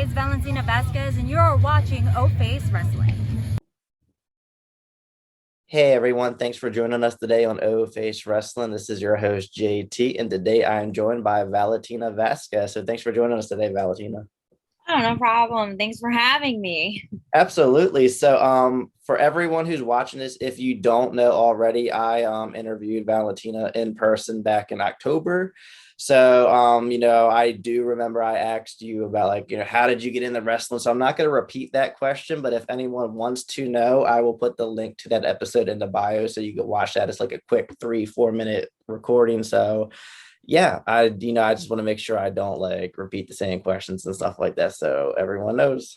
it's Valentina Vazquez, and you're watching O Face Wrestling. Hey everyone, thanks for joining us today on O Face Wrestling. This is your host JT, and today I am joined by Valentina Vasquez. So thanks for joining us today, Valentina. Oh, no problem. Thanks for having me. Absolutely. So for everyone who's watching this, if you don't know already, I interviewed Valentina in person back in October. So I do remember I asked you about how did you get into wrestling? So I'm not going to repeat that question, but if anyone wants to know, I will put the link to that episode in the bio so you can watch that. It's like a quick 3-4 minute recording. So yeah, I just want to make sure I don't repeat the same questions and stuff like that. So everyone knows.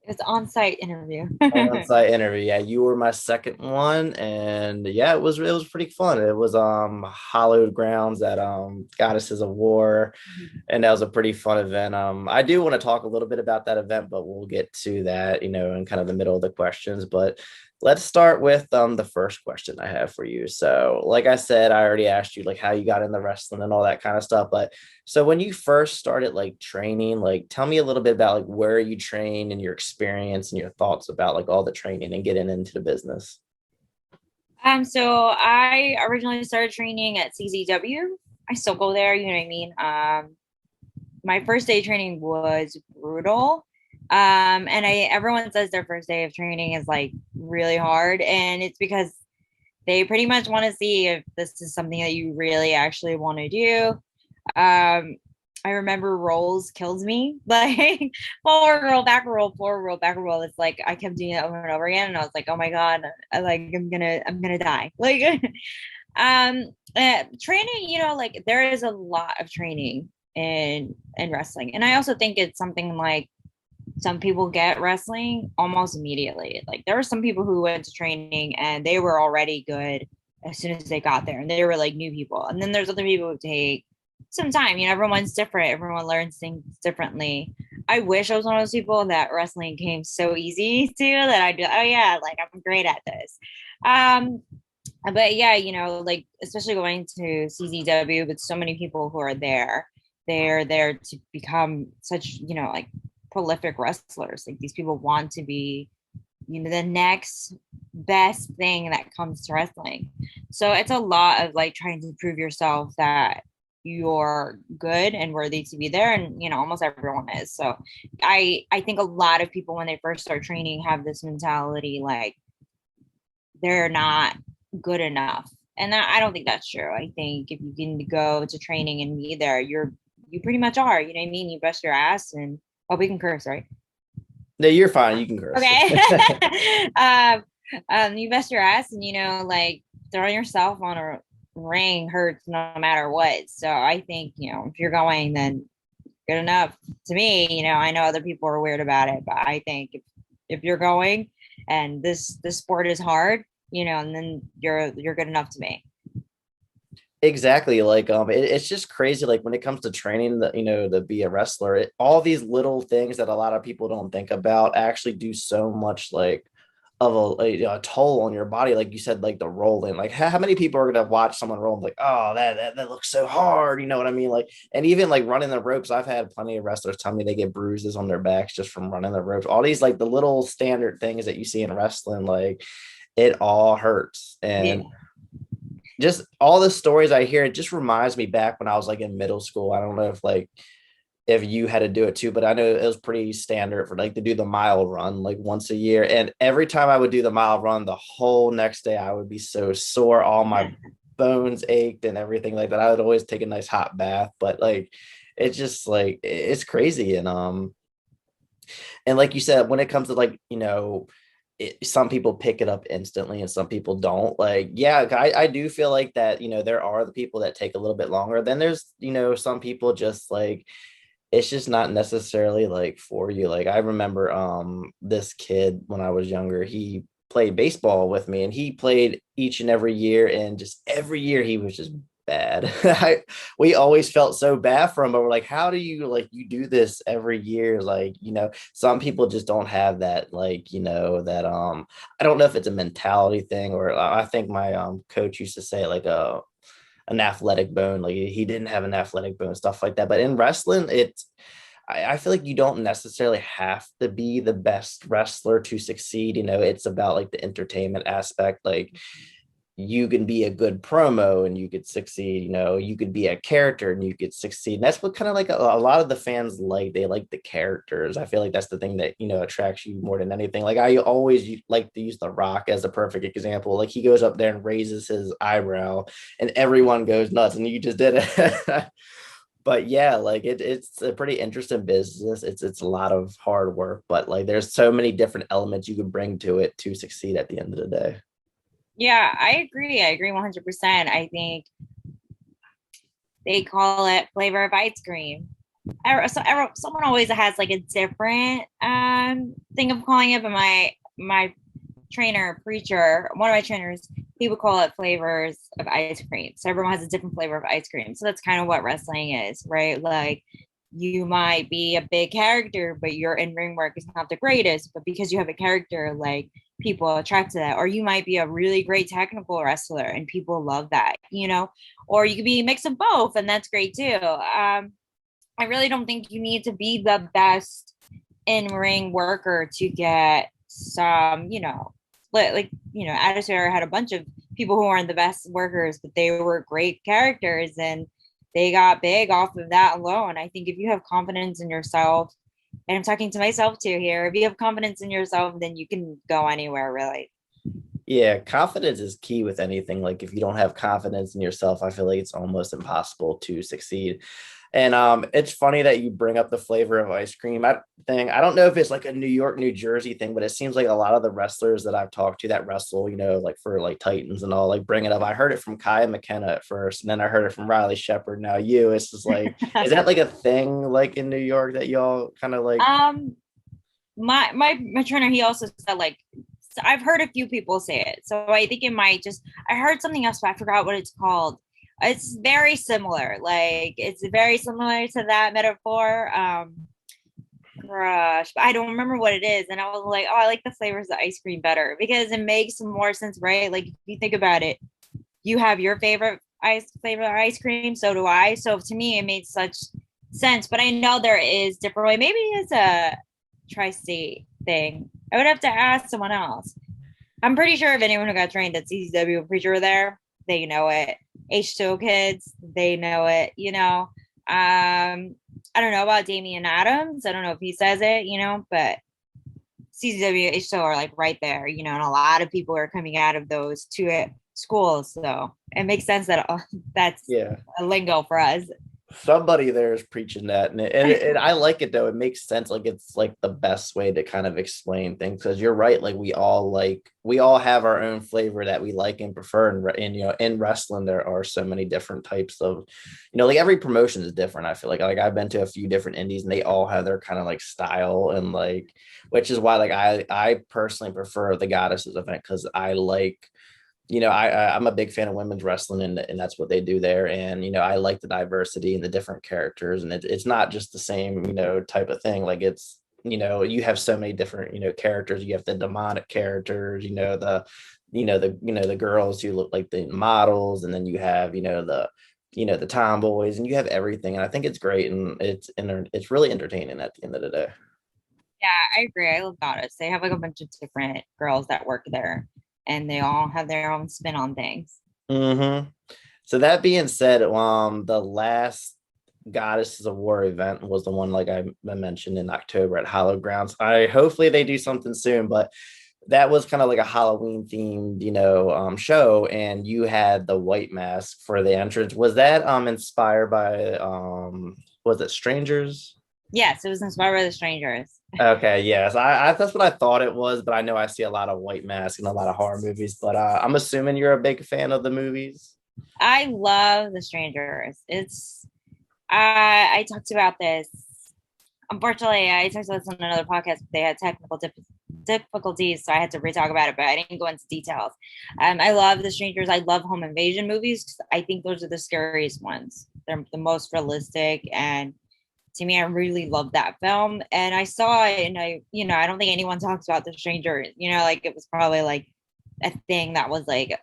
It's on-site interview. On-site interview. Yeah, you were my second one, and yeah, it was pretty fun. It was hallowed grounds at Goddesses of War, and that was a pretty fun event. I do want to talk a little bit about that event, but we'll get to that, in kind of the middle of the questions. But let's start with the first question I have for you. So, like I said, I already asked you how you got into wrestling and all that kind of stuff. But so when you first started training, tell me a little bit about where you trained and your experience and your thoughts about all the training and getting into the business. So I originally started training at CZW. I still go there, you know what I mean? My first day of training was brutal. And everyone says their first day of training is really hard, and it's because they pretty much want to see if this is something that you really actually want to do. I remember rolls killed me, forward roll, back roll, forward roll, back roll. It's I kept doing it over and over again, and I was like, oh my god, I'm gonna die. Training, there is a lot of training in wrestling, and I also think it's something some people get wrestling almost immediately. There were some people who went to training and they were already good as soon as they got there, and they were new people. And then there's other people who take some time. Everyone's different. Everyone learns things differently. I wish I was one of those people that wrestling came so easy to that I do. Oh yeah, I'm great at this. But yeah, especially going to CZW with so many people who are there, they're there to become such prolific wrestlers. These people want to be the next best thing that comes to wrestling. So it's a lot of trying to prove yourself that you're good and worthy to be there, and almost everyone is. So I think a lot of people when they first start training have this mentality they're not good enough, and I don't think that's true. I think if you can go to training and be there, you pretty much are, you know what I mean? You bust your ass. And oh, we can curse, right? No, you're fine. You can curse. Okay. You bust your ass, and throwing yourself on a ring hurts no matter what. So I think if you're going, then good enough to me. I know other people are weird about it, but I think if you're going and this sport is hard, and then you're good enough to me. Exactly. It's just crazy. When it comes to training, to be a wrestler, all these little things that a lot of people don't think about actually do so much of a toll on your body. Like you said, the rolling, how many people are going to watch someone roll and oh, that looks so hard. You know what I mean? And even running the ropes, I've had plenty of wrestlers tell me they get bruises on their backs just from running the ropes. All these, the little standard things that you see in wrestling, it all hurts. And Yeah. Just all the stories I hear, it just reminds me back when I was in middle school. I don't know if you had to do it too, but I know it was pretty standard for to do the mile run once a year. And every time I would do the mile run, the whole next day I would be so sore, all my bones ached and everything like that. I would always take a nice hot bath, but it's just it's crazy. And like you said, when it comes to some people pick it up instantly and some people don't. Yeah, I do feel that there are the people that take a little bit longer. Then there's some people just it's just not necessarily for you. I remember this kid when I was younger, he played baseball with me and he played each and every year, and just every year he was just bad. We always felt so bad for him, but we're how do you you do this every year? Some people just don't have that that I don't know if it's a mentality thing, or I think my coach used to say an athletic bone, he didn't have an athletic bone, stuff like that. But in wrestling, it's I feel like you don't necessarily have to be the best wrestler to succeed. It's about like the entertainment aspect. Like you can be a good promo and you could succeed. You could be a character and you could succeed. And that's what kind of like a lot of the fans like. They like the characters. I feel like that's the thing that attracts you more than anything. Like I always like to use The Rock as a perfect example. Like he goes up there and raises his eyebrow and everyone goes nuts, and you just did it. But yeah, like it's a pretty interesting business. It's a lot of hard work, but like there's so many different elements you can bring to it to succeed at the end of the day. Yeah, I agree 100%. I think they call it flavor of ice cream. Someone always has like a different thing of calling it, but my trainer, preacher, one of my trainers, he would call it flavors of ice cream. So everyone has a different flavor of ice cream. So that's kind of what wrestling is, right? Like you might be a big character, but your in-ring work is not the greatest. But because you have a character, like people attract to that. Or you might be a really great technical wrestler and people love that, or you could be a mix of both, and that's great too. I really don't think you need to be the best in-ring worker to get some, Attitude Era had a bunch of people who weren't the best workers, but they were great characters and they got big off of that alone. I think if you have confidence in yourself, and I'm talking to myself too here, if you have confidence in yourself, then you can go anywhere, really. Yeah, confidence is key with anything. Like if you don't have confidence in yourself, I feel like it's almost impossible to succeed. And it's funny that you bring up the flavor of ice cream thing. I don't know if it's like a New York, New Jersey thing, but it seems like a lot of the wrestlers that I've talked to that wrestle, like for like Titans and all, like bring it up. I heard it from Kaya McKenna at first, and then I heard it from Riley Shepard. Now you, it's just like, is that like a thing like in New York that y'all kind of like? My trainer, he also said like, I've heard a few people say it, so I think it might just, I heard something else, but I forgot what it's called. It's very similar, like it's very similar to that metaphor. Gosh, but I don't remember what it is, and I was like, oh, I like the flavors of ice cream better because it makes more sense, right? Like if you think about it, you have your favorite flavor of ice cream, so do I. So to me, it made such sense. But I know there is different way. Maybe it's a tri-state thing. I would have to ask someone else. I'm pretty sure if anyone who got trained at CCW Preacher were there, they know it. H2O kids, they know it, I don't know about Damian Adams. I don't know if he says it, but CCW, H2O are like right there, and a lot of people are coming out of those two schools. So it makes sense that that's a lingo for us. Somebody there is preaching that, and I like it though. It makes sense. Like it's like the best way to kind of explain things, because you're right. Like we all have our own flavor that we like and prefer, and in wrestling there are so many different types of, like every promotion is different. I feel like I've been to a few different indies and they all have their kind of like style, and like, which is why like I personally prefer the Goddesses event, because I like, I'm a big fan of women's wrestling, and that's what they do there. And, I like the diversity and the different characters, and it's not just the same, type of thing. Like it's, you have so many different, characters. You have the demonic characters, the girls who look like the models, and then you have, the tomboys, and you have everything. And I think it's great. And it's really entertaining at the end of the day. Yeah, I agree. I love Goddess. They have like a bunch of different girls that work there, and they all have their own spin on things. Mm-hmm. So that being said, the last Goddesses of War event was the one like I mentioned in October at Hollow Grounds. Hopefully they do something soon, but that was kind of like a Halloween themed, show, and you had the white mask for the entrance. Was that inspired by was it Strangers? Yes, it was inspired by the Strangers. Okay, yes, I that's what I thought it was, but I know I see a lot of white masks and a lot of horror movies. But I'm assuming you're a big fan of the movies. I love the Strangers. I talked about this. Unfortunately, I talked about this on another podcast, but they had technical difficulties, so I had to re-talk about it, but I didn't go into details. I love the Strangers. I love home invasion movies because I think those are the scariest ones. They're the most realistic, and to me, I really love that film. And I saw it, and I don't think anyone talks about the Strangers. Like it was probably like a thing that was like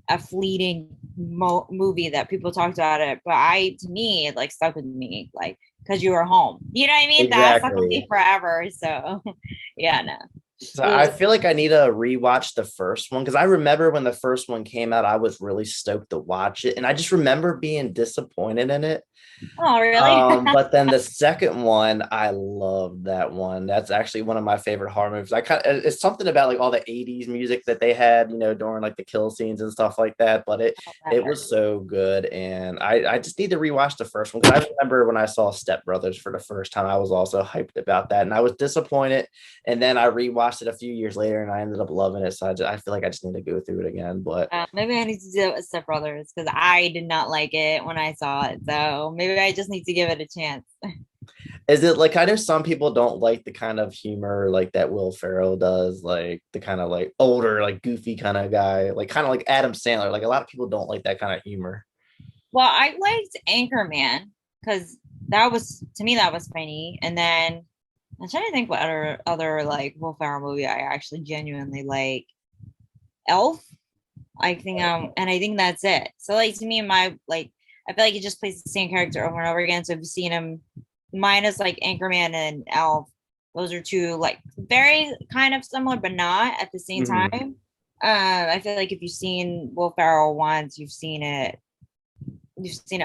a fleeting movie that people talked about it, but to me, it like stuck with me. Like because you were home. You know what I mean? That stuck with me Exactly. forever. So yeah, no. So It I was, feel like I need to rewatch the first one because I remember when the first one came out, I was really stoked to watch it, and I just remember being disappointed in it. oh, really? But then the second one, I love that one. That's actually one of my favorite horror movies. I kind of it's something about like all the 80s music that they had, during like the kill scenes and stuff like that. But it That it part. was so good. And I just need to rewatch the first one because I remember when I saw Step Brothers for the first time, I was also hyped about that. And I was disappointed. And then I rewatched it a few years later and I ended up loving it. So I feel like I just need to go through it again. But Maybe I need to do it with Step Brothers because I did not like it when I saw it. So maybe I just need to give it a chance. is it like I know some people don't like the kind of humor like that Will Ferrell does, like the kind of like older, like goofy kind of guy, like kind of like Adam Sandler. Like a lot of people don't like that kind of humor. Well, I liked Anchorman because that was to me that was funny. And then I'm trying to think what other like Will Ferrell movie I actually genuinely like. Elf, I think and I think that's it. So like to me, my like I feel like he just plays the same character over and over again. So if you've seen him, minus like Anchorman and Elf, those are two like very kind of similar, but not at the same Mhm. time. I feel like if you've seen Will Ferrell once, you've seen it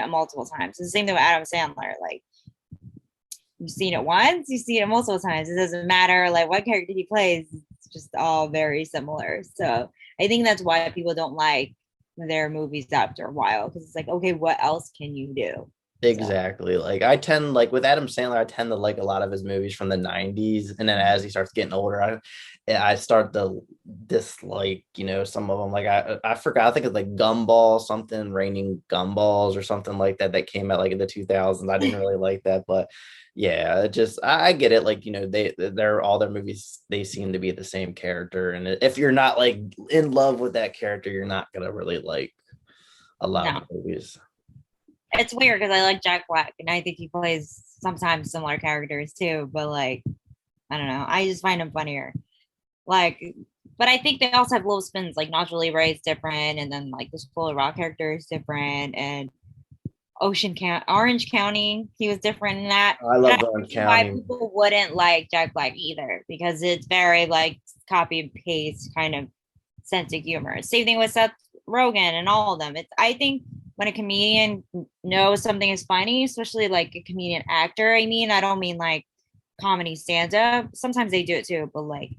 multiple times. It's the same thing with Adam Sandler. Like you've seen it once, you've seen it multiple times. It doesn't matter like what character he plays. It's just all very similar. So I think that's why people don't like their movies after a while because it's like, okay, what else can you do? So Exactly. Like I tend like with Adam Sandler, I tend to like a lot of his movies from the 90s. And then as he starts getting older, I start to dislike, some of them. Like I forgot, I think it's like Gumball, something raining gumballs or something like that that came out like in the 2000s. I didn't really like that, but yeah, it just I get it. Like, they're all their movies, they seem to be the same character. And if you're not like in love with that character, you're not gonna really like a lot of no, the movies. it's weird because I like Jack Black and I think he plays sometimes similar characters too, but like I don't know, I just find him funnier. Like, but I think they also have little spins. Like Nacho Libre is different, and then like the School of Rock character is different, and Orange County, he was different in that. I And I love Orange see why County. people wouldn't like Jack Black either, because it's very like copy and paste kind of sense of humor. Same thing with Seth Rogen and all of them. It's I think when a comedian knows something is funny, especially like a comedian actor, I don't mean like comedy stand up. Sometimes they do it too, but like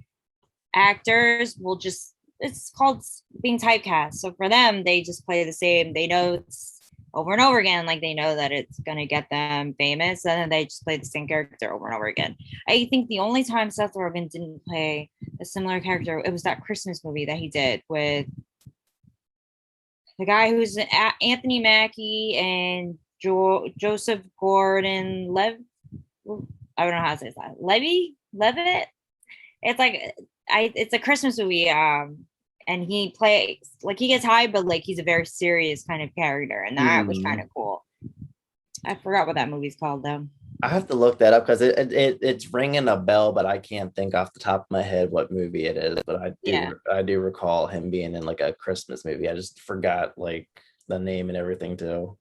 actors will just it's called being typecast. So for them, they just play the same. They know it's over and over again. Like they know that it's gonna get them famous, and then they just play the same character over and over again. I think the only time Seth Rogen didn't play a similar character, it was that Christmas movie that he did with the guy who's Anthony Mackie and Joseph Gordon Lev. I don't know how to say that. Levitt. It's like it's a Christmas movie. And he plays like he gets high, but like he's a very serious kind of character, and that was kind Mhm. of cool. I forgot what that movie's called though. I have to look that up because it's ringing a bell, but I can't think off the top of my head what movie it is. But Yeah. I do recall him being in like a Christmas movie. I just forgot like the name and everything too.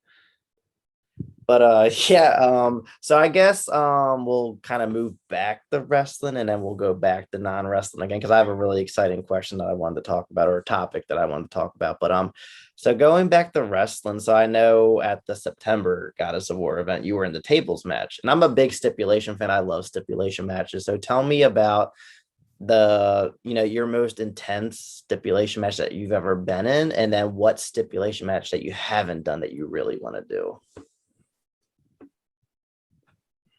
But yeah, so I guess we'll kind of move back to wrestling and then we'll go back to non-wrestling again because I have a really exciting question that I wanted to talk about or a topic that I wanted to talk about. But so going back to wrestling, so I know at the September Goddess of War event you were in the tables match, and I'm a big stipulation fan. I love stipulation matches. So tell me about your most intense stipulation match that you've ever been in, and then what stipulation match that you haven't done that you really want to do.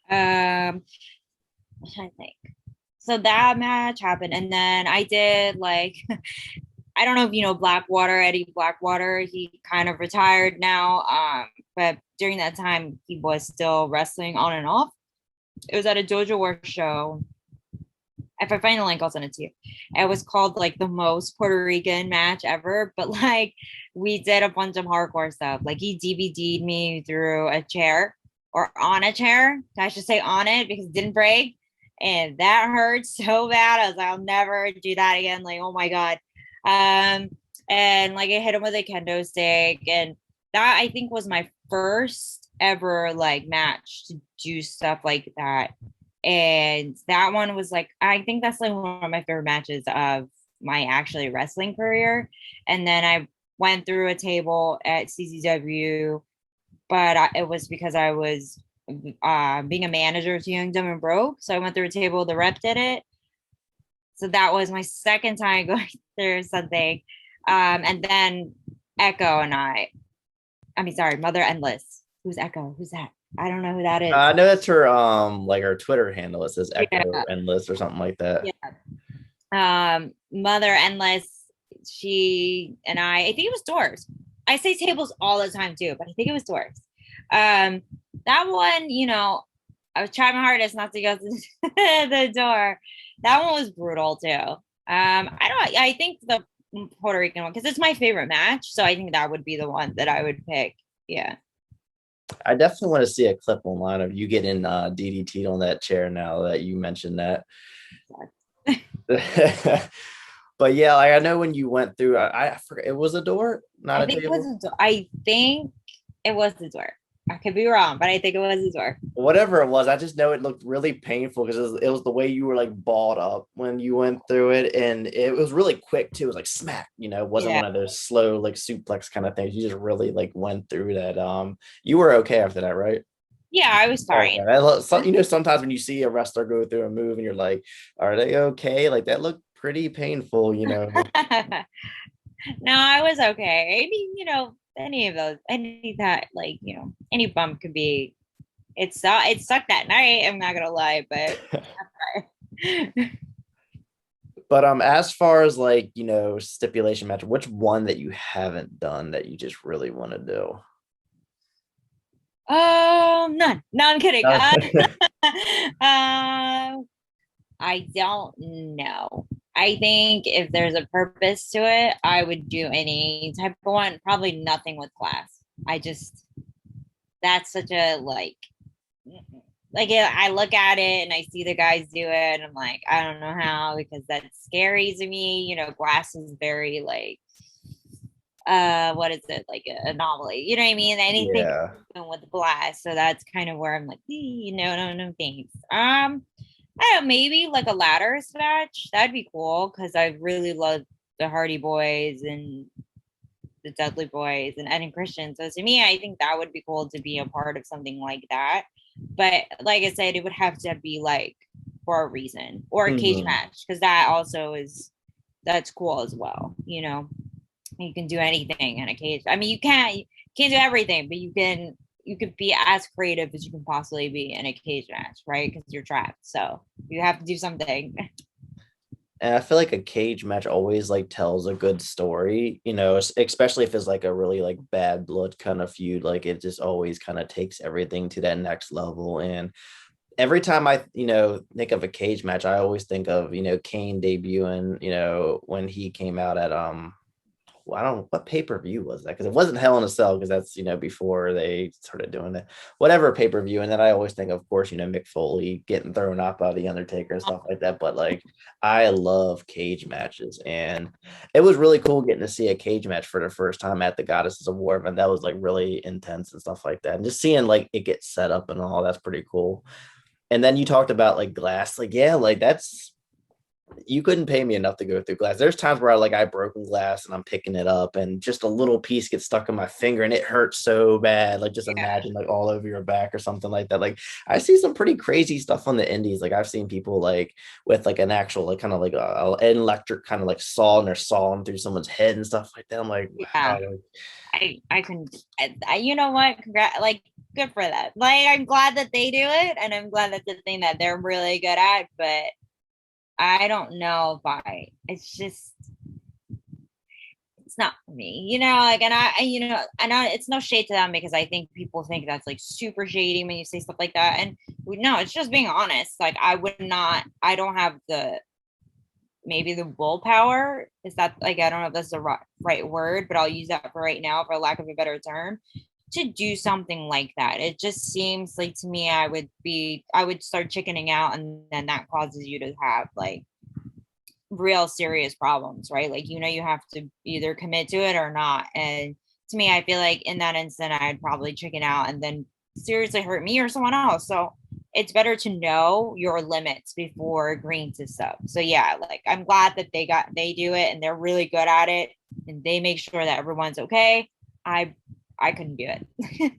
I'm trying to think. So that match happened, and then I did like I don't know if you know Blackwater, Eddie Blackwater. He kind of retired now, but during that time he was still wrestling on and off. It was at a Dojo War show. If I find the link, I'll send it to you. It was called like the most Puerto Rican match ever, but like we did a bunch of hardcore stuff. Like he DVD'd me through a chair or on a chair. I should say on it because it didn't break. And that hurt so bad. I was like, I'll never do that again. Like, oh my God. And like I hit him with a kendo stick. And that I think was my first ever like match to do stuff like that. And that one was like, I think that's like one of my favorite matches of my actually wrestling career. And then I went through a table at CCW, but it was because I was being a manager to Young, Dumb, and Broke. So I went through a table, the rep did it. So that was my second time going through something. And then Echo and I mean, sorry, Mother Endless. Who's Echo? Who's that? I don't know who that is. I know that's her like her Twitter handle. It says Echo Yeah. Endless or something like that. Yeah. Mother Endless, she and I think it was doors. I say tables all the time too, but I think it was doors. That one, I was trying my hardest not to go to the door. That one was brutal too. I think the Puerto Rican one, because it's my favorite match. So I think that would be the one that I would pick. Yeah. I definitely want to see a clip online of you getting DDT'd on that chair now that you mentioned that. But yeah, like I know when you went through, I forget, it was a door, not a table. I think it was the door. I could be wrong, but I think it was the door. Whatever it was, I just know it looked really painful because it was the way you were like balled up when you went through it, and it was really quick too. It was like smack, it wasn't Yeah. one of those slow like suplex kind of things. You just really like went through that. You were okay after that, right? Yeah, I was fine. Okay. Sometimes when you see a wrestler go through a move and you're like, are they okay? Like that looked pretty painful. No, I was okay. I mean, any of those, any that, like, any bump could be. It sucked that night. I'm not gonna lie, but But as far as like, stipulation match, which one that you haven't done that you just really want to do? none. No, I'm kidding. Uh, I don't know. I think if there's a purpose to it, I would do any type of one. Probably nothing with glass. That's such a like I look at it and I see the guys do it and I'm like, I don't know how, because that's scary to me. Glass is very like what is it, like a anomaly, you know what I mean? Anything yeah. with glass. So that's kind of where I'm like, no thanks. I don't know, maybe like a ladders match. That'd be cool because I really love the Hardy Boys and the Dudley Boys and Ed and Christian. So to me, I think that would be cool to be a part of something like that. But like I said, it would have to be like for a reason, or a cage match, because that also that's cool as well. You can do anything in a cage. I mean, you can't do everything, but you could be as creative as you can possibly be in a cage match, right? Because you're trapped, so you have to do something. And I feel like a cage match always like tells a good story, especially if it's like a really like bad blood kind of feud. Like it just always kind of takes everything to that next level. And every time I, think of a cage match, I always think of, Kane debuting, when he came out at I don't know what pay-per-view was that, because it wasn't Hell in a Cell, because that's before they started doing it, whatever pay-per-view. And then I always think, of course, Mick Foley getting thrown up by the Undertaker and stuff like that. But like I love cage matches, and it was really cool getting to see a cage match for the first time at the Goddesses of War event. That was like really intense and stuff like that, and just seeing like it get set up and all, that's pretty cool. And then you talked about like glass, like yeah, like that's, you couldn't pay me enough to go through glass. There's times where I broken glass and I'm picking it up and just a little piece gets stuck in my finger and it hurts so bad. Like just imagine like all over your back or something like that. Like I see some pretty crazy stuff on the indies. Like I've seen people like with like an actual like kind of like an electric kind of like saw, and they're sawing through someone's head and stuff like that. I'm like, wow. I can, you know what? Like, good for that. Like, I'm glad that they do it, and I'm glad that's the thing that they're really good at. But I don't know if it's just, it's not for me, like, and I know it's no shade to them, because I think people think that's like super shady when you say stuff like that. And no, it's just being honest. Like, I don't have maybe the willpower. Is that, like, I don't know if that's the right word, but I'll use that for right now, for lack of a better term, to do something like that. It just seems like to me I would start chickening out, and then that causes you to have like real serious problems, right? Like, you have to either commit to it or not. And to me, I feel like in that instant I'd probably chicken out and then seriously hurt me or someone else. So it's better to know your limits before agreeing to stuff. So yeah, like I'm glad that they do it and they're really good at it and they make sure that everyone's okay. I couldn't do it.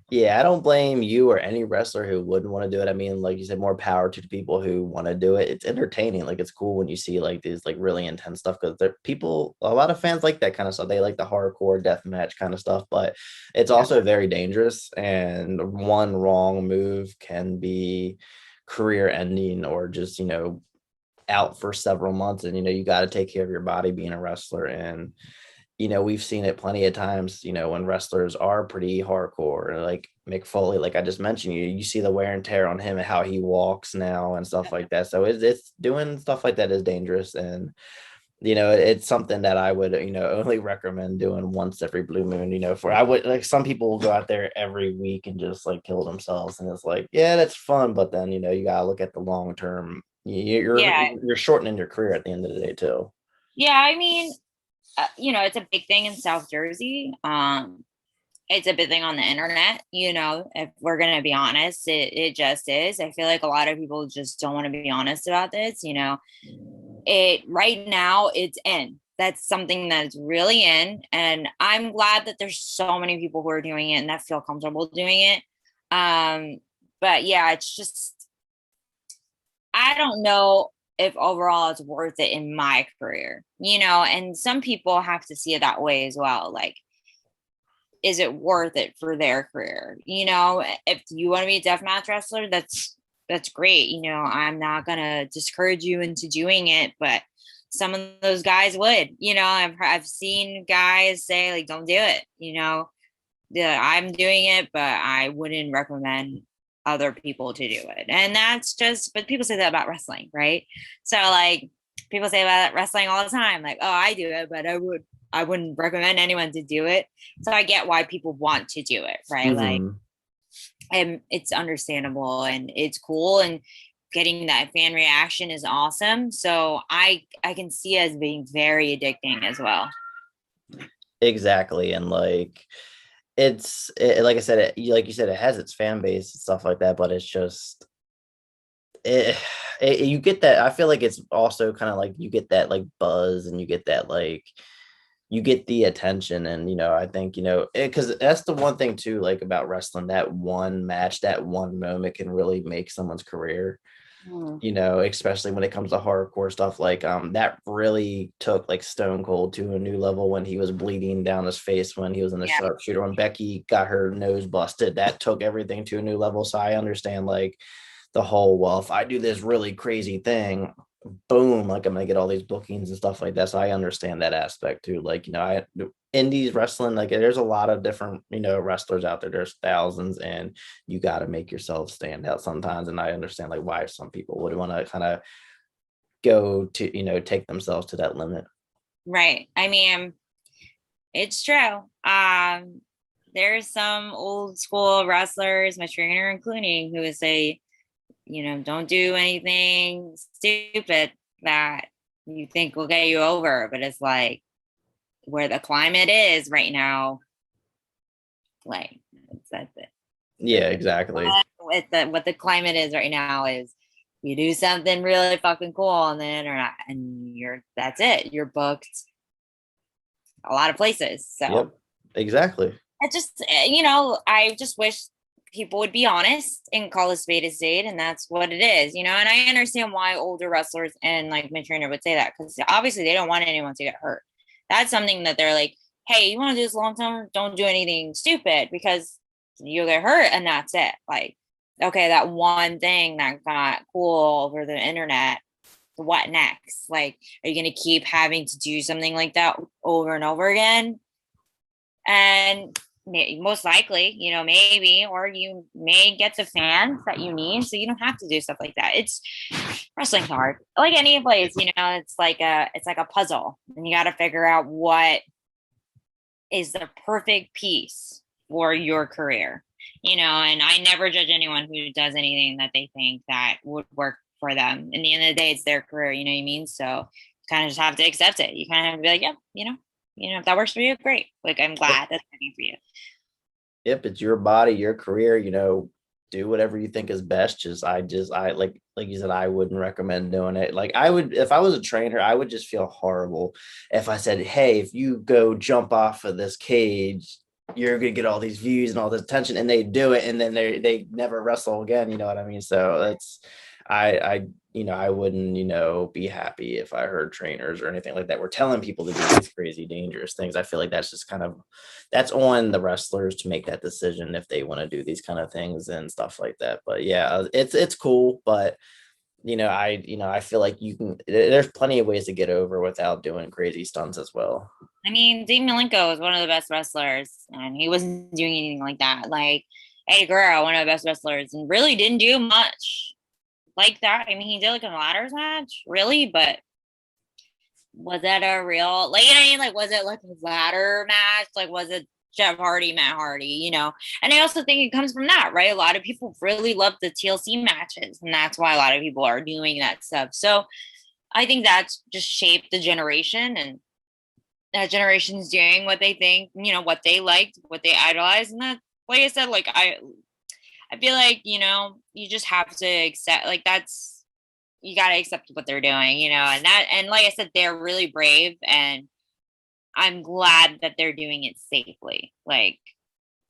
Yeah, I don't blame you or any wrestler who wouldn't want to do it. I mean, like you said, more power to the people who want to do it. It's entertaining. Like it's cool when you see like these like really intense stuff because there people, a lot of fans like that kind of stuff. They like the hardcore death match kind of stuff, but it's Yeah. also very dangerous. And one wrong move can be career ending or just, out for several months. And you got to take care of your body being a wrestler. And we've seen it plenty of times, when wrestlers are pretty hardcore, like Mick Foley, like I just mentioned, you see the wear and tear on him and how he walks now and stuff like that. So it's doing stuff like that is dangerous. And, it's something that I would, only recommend doing once every blue moon, for I would like some people will go out there every week and just like kill themselves. And it's like, yeah, that's fun. But then, you got to look at the long term. Yeah. You're shortening your career at the end of the day, too. Yeah. I mean, it's a big thing in South Jersey. It's a big thing on the internet, if we're going to be honest, it just is. I feel like a lot of people just don't want to be honest about this, it right now it's in. That's something that's really in. And I'm glad that there's so many people who are doing it and that feel comfortable doing it. But yeah, it's just, I don't know if overall it's worth it in my career, and some people have to see it that way as well. Like, is it worth it for their career? If you want to be a deathmatch wrestler, that's great. I'm not gonna discourage you into doing it, but some of those guys would. I've seen guys say like, don't do it. Yeah, I'm doing it, but I wouldn't recommend other people to do it. And that's just, but people say that about wrestling, right? So like people say about wrestling all the time, like, oh, I do it, but I wouldn't recommend anyone to do it. So I get why people want to do it, right? Like, Mhm. and it's understandable and it's cool, and getting that fan reaction is awesome. So I can see it as being very addicting as well. Exactly. And like like I said, like you said, it has its fan base and stuff like that, but it's just it, you get that. I feel like it's also kind of like you get that like buzz and you get that like you get the attention. And I think because that's the one thing too, like about wrestling, that one match, that one moment can really make someone's career. Mm. Especially when it comes to hardcore stuff, like that really took like Stone Cold to a new level when he was bleeding down his face when he was in the Yeah. sharpshooter, when Becky got her nose busted. That took everything to a new level. So I understand like the whole, well, if I do this really crazy thing, boom, like I'm gonna get all these bookings and stuff like that. So I understand that aspect too. Like, I indies wrestling, like there's a lot of different, wrestlers out there. There's thousands, and you got to make yourself stand out sometimes. And I understand like why some people would want to kind of go to, take themselves to that limit. Right. I mean, it's true. There's some old school wrestlers, my trainer including, who would say, don't do anything stupid that you think will get you over. But it's like where the climate is right now, like that's it. Yeah, exactly. What the climate is right now is you do something really fucking cool on the internet and that's it. You're booked a lot of places. Yep, So exactly. I just, I just wish people would be honest and call a spade, and that's what it is, and I understand why older wrestlers and like my trainer would say that, because obviously they don't want anyone to get hurt. That's something that they're like, hey, you want to do this long term, don't do anything stupid because you'll get hurt, and that's it. Like, okay, that one thing that got cool over the internet, what next? Like, are you going to keep having to do something like that over and over again? And most likely, maybe, or you may get the fans that you need, so you don't have to do stuff like that. It's wrestling's hard, like any place. It's like a puzzle, and you got to figure out what is the perfect piece for your career. And I never judge anyone who does anything that they think that would work for them. In the end of the day, it's their career. You know what I mean? So you kind of just have to accept it. You kind of have to be like, yeah, if that works for you, great. Like, I'm glad that's working for you. Yep, it's your body, your career, do whatever you think is best. I like you said, I wouldn't recommend doing it. Like I would, if I was a trainer, I would just feel horrible if I said, hey, if you go jump off of this cage, you're gonna get all these views and all this attention, and they do it, and then they never wrestle again. You know what I mean? So that's I wouldn't, be happy if I heard trainers or anything like that were telling people to do these crazy dangerous things. I feel like that's just kind of that's on the wrestlers to make that decision if they want to do these kind of things and stuff like that. But yeah, it's cool, but I feel like there's plenty of ways to get over without doing crazy stunts as well. I mean, Dean Malenko was one of the best wrestlers, and he wasn't doing anything like that. Like Eddie Guerrero, one of the best wrestlers, and really didn't do much like that. I mean, he did like a ladders match, really, but was that a real, like, I mean, like, was it like a ladder match? Like, was it Jeff Hardy, Matt Hardy, And I also think it comes from that, right? A lot of people really love the TLC matches, and that's why a lot of people are doing that stuff. So I think that's just shaped the generation, and that generation's doing what they think, what they liked, what they idolize. And that, like I said, like, I feel like, you just have to accept, like, you got to accept what they're doing, and like I said, they're really brave, and I'm glad that they're doing it safely. Like,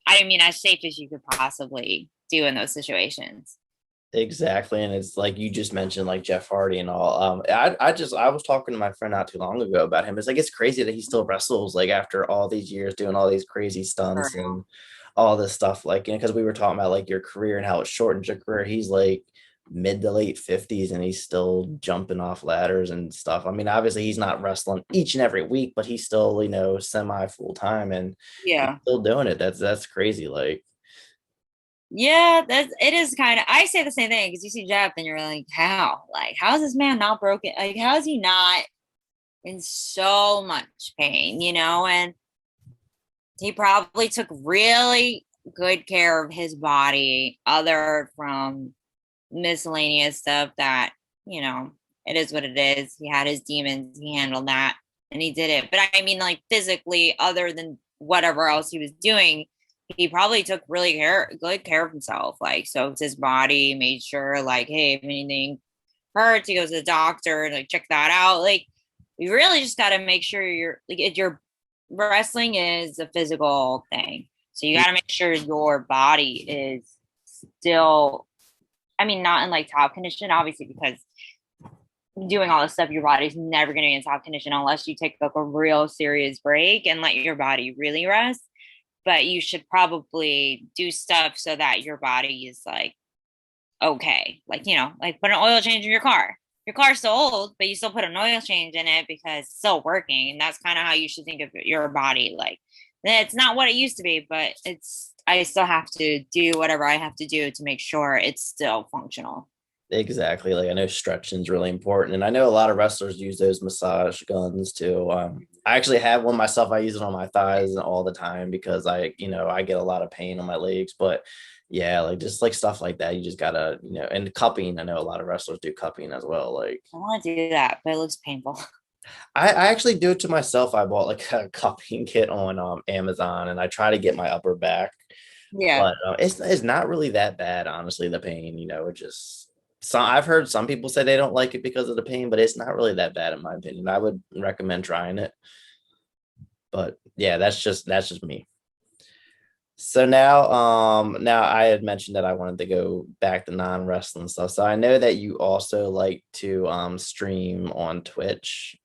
I mean, as safe as you could possibly do in those situations. Exactly. And it's like you just mentioned, like Jeff Hardy and all. I was talking to my friend not too long ago about him. It's like it's crazy that he still wrestles like after all these years doing all these crazy stunts and all this stuff. Like, because we were talking about like your career and how it shortens your career. He's like mid to late 50s and he's still jumping off ladders and stuff. I mean, obviously he's not wrestling each and every week, but he's still, semi full time and he's Yeah. still doing it. That's crazy. Like, Yeah, it is kind of, I say the same thing because you see Jeff and you're like, how is this man not broken? Like, how is he not in so much pain, And he probably took really good care of his body, other from miscellaneous stuff that, it is what it is. He had his demons, he handled that, and he did it. But I mean, like, physically, other than whatever else he was doing, he probably took really good care of himself. Like, soaked his body, made sure, like, hey, if anything hurts, he goes to the doctor and like check that out. Like, you really just got to make sure your wrestling is a physical thing, so you got to make sure your body is still, I mean, not in like top condition, obviously, because doing all this stuff, your body's never going to be in top condition unless you take like a real serious break and let your body really rest. But you should probably do stuff so that your body is like okay, like, like put an oil change in your car. Your car's so old, but you still put an oil change in it because it's still working, and that's kind of how you should think of your body. Like, it's not what it used to be, but I still have to do whatever I have to do to make sure it's still functional. exactly. Like I know stretching is really important, and I know a lot of wrestlers use those massage guns too. I actually have one myself. I use it on my thighs all the time because I get a lot of pain on my legs. But yeah, like just like stuff like that, you just gotta, and cupping. I know a lot of wrestlers do cupping as well. Like I want to do that, but it looks painful. I actually do it to myself. I bought like a cupping kit on Amazon, and I try to get my upper back, Yeah. but it's not really that bad, honestly. The pain, it just I've heard some people say they don't like it because of the pain, but it's not really that bad in my opinion. I would recommend trying it. But yeah, that's just me. So now I had mentioned that I wanted to go back to non-wrestling stuff. So I know that you also like to stream on Twitch.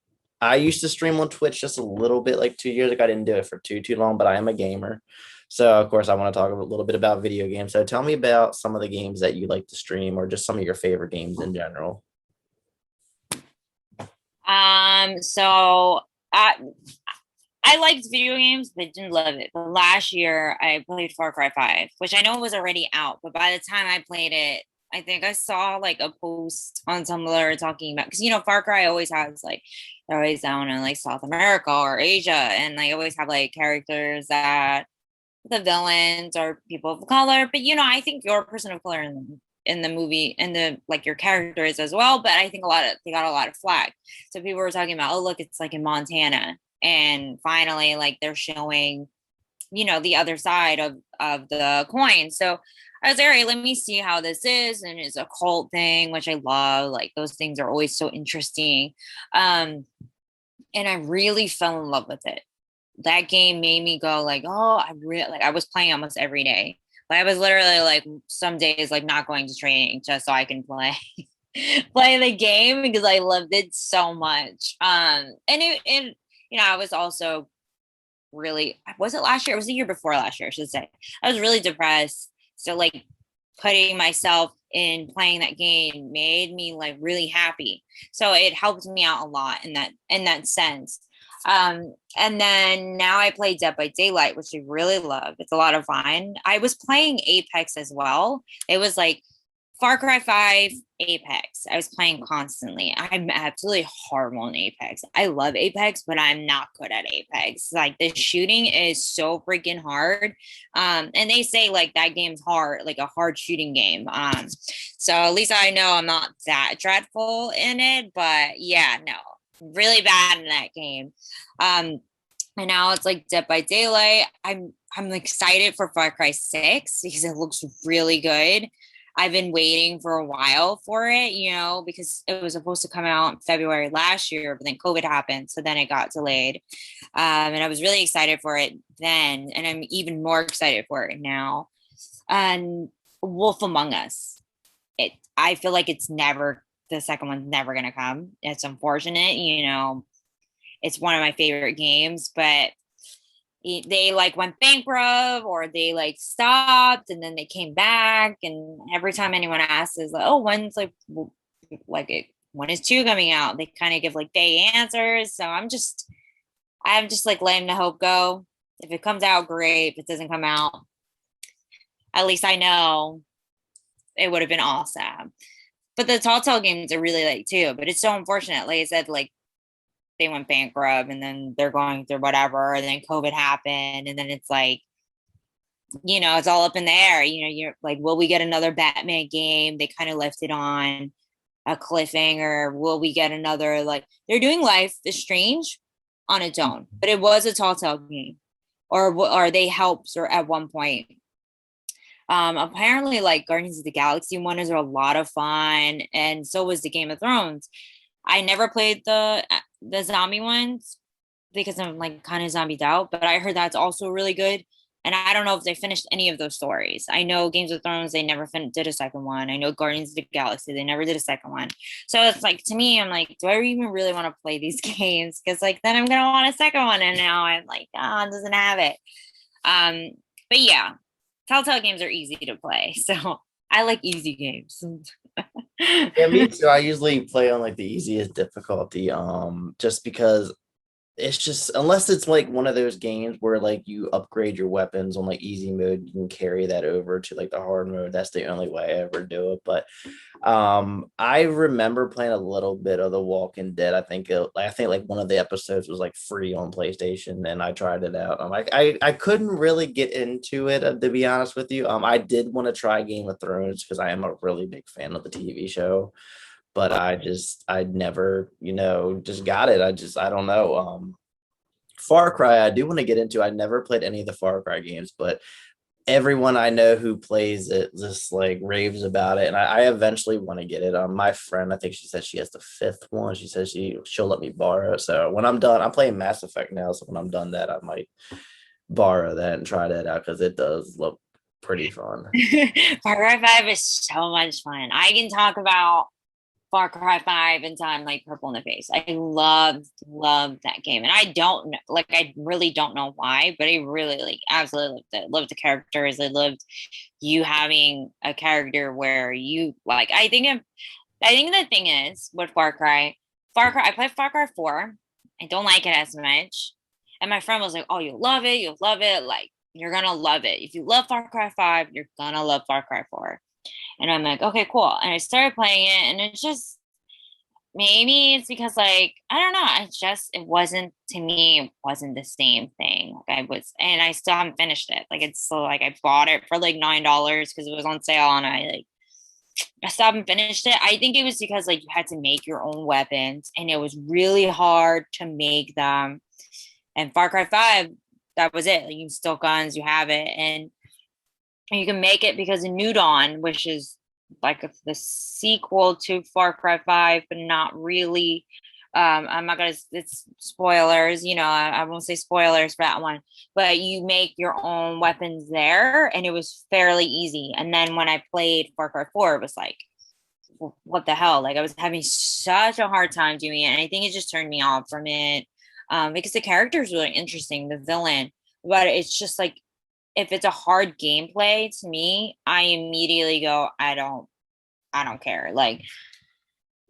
I used to stream on Twitch just a little bit like 2 years ago. I didn't do it for too long, but I am a gamer. So of course I want to talk a little bit about video games. So tell me about some of the games that you like to stream or just some of your favorite games in general. So I liked video games, but didn't love it. But last year I played Far Cry 5, which I know was already out, but by the time I played it, I think I saw like a post on Tumblr talking about, because Far Cry always has like, they're always down in like South America or Asia, and they always have like characters that the villains are people of color. But I think you're a person of color in the movie, and the like your character is as well. But I think they got a lot of flack. So people were talking about, oh look, it's like in Montana, and finally like they're showing the other side of the coin. So I was like, all right, let me see how this is. And it's a cult thing, which I love. Like those things are always so interesting. And I really fell in love with it. That game made me go like, oh, I really like I was playing almost every day. But I was literally like some days like not going to training just so I can play the game because I loved it so much. And it I was also really, was it last year? It was the year before last year, I should say. I was really depressed. So like putting myself in playing that game made me like really happy. So it helped me out a lot in that sense. And then now I play Dead by Daylight, which I really love. It's a lot of fun. I was playing Apex as well. It was like Far Cry 5, Apex. I was playing constantly. I'm absolutely horrible in Apex. I love Apex, but I'm not good at Apex. Like the shooting is so freaking hard. And they say like that game's hard, like a hard shooting game. So at least I know I'm not that dreadful in it, but yeah, no, really bad in that game. And now it's like Dead by Daylight. I'm excited for Far Cry 6 because it looks really good. I've been waiting for a while for it, because it was supposed to come out in February last year, but then COVID happened. So then it got delayed. And I was really excited for it then. And I'm even more excited for it now. And Wolf Among Us. I feel like the second one's never going to come. It's unfortunate, it's one of my favorite games, but they like went bankrupt or they like stopped and then they came back, and every time anyone asks is like, oh, when is 2 coming out, they kind of give like vague answers. So I'm just like letting the hope go. If it comes out, great. If it doesn't come out, at least I know it would have been awesome. But the Telltale games are really like too, but it's so unfortunate, like I said, like they went bankrupt and then they're going through whatever, and then COVID happened, and then it's like, it's all up in the air. You're like, will we get another Batman game? They kind of left it on a cliffhanger. Will we get another, like they're doing Life is Strange on its own, but it was a Telltale game, or they helped or at one point. Apparently like Guardians of the Galaxy one is a lot of fun, and so was the Game of Thrones. I never played the zombie ones because I'm like kind of zombied out, but I heard that's also really good. And I don't know if they finished any of those stories. I know Games of Thrones, they never did a second one. I know Guardians of the Galaxy, they never did a second one. So it's like, to me, I'm like, do I even really want to play these games? Because like, then I'm going to want a second one. And now I'm like, it doesn't have it. But yeah, Telltale games are easy to play. So I like easy games. Yeah, me too. I usually play on like the easiest difficulty, just because it's just, unless it's like one of those games where like you upgrade your weapons on like easy mode, you can carry that over to like the hard mode. That's the only way I ever do it. But I remember playing a little bit of The Walking Dead. I think like one of the episodes was like free on PlayStation, and I tried it out. I couldn't really get into it, to be honest with you. I did want to try Game of Thrones because I am a really big fan of the TV show, but I never, just got it. I don't know. Far Cry, I do want to get into. I never played any of the Far Cry games, but everyone I know who plays it just like raves about it, and I eventually want to get it. My friend, I think she said she has the 5th one. She says she'll let me borrow it. So when I'm done, I'm playing Mass Effect now. So when I'm done that, I might borrow that and try that out because it does look pretty fun. Far Cry 5 is so much fun. I can talk about Far Cry 5 until I'm like purple in the face. I love that game. And I really don't know why, but I really like absolutely loved it. Loved the characters. I loved you having a character where you like, I think the thing is with I played Far Cry 4. I don't like it as much. And my friend was like, oh, you'll love it. Like, you're going to love it. If you love Far Cry 5, you're going to love Far Cry 4. And I'm like, okay, cool. And I started playing it, and it's just, maybe it's because like, I don't know. It wasn't, to me, it wasn't the same thing. And I still haven't finished it. Like, it's still like, I bought it for like $9 because it was on sale, and I still haven't finished it. I think it was because like you had to make your own weapons, and it was really hard to make them. And Far Cry 5, that was it. Like, you can steal guns, you have it, and you can make it because of New Dawn, which is like the sequel to Far Cry 5, but not really. I'm not gonna, it's spoilers, I won't say spoilers for that one, but you make your own weapons there, and it was fairly easy. And then when I played Far Cry 4, it was like, what the hell? Like, I was having such a hard time doing it, and I think it just turned me off from it, because the character is really interesting, the villain, but it's just like, if it's a hard gameplay to me, I immediately go, I don't care. Like,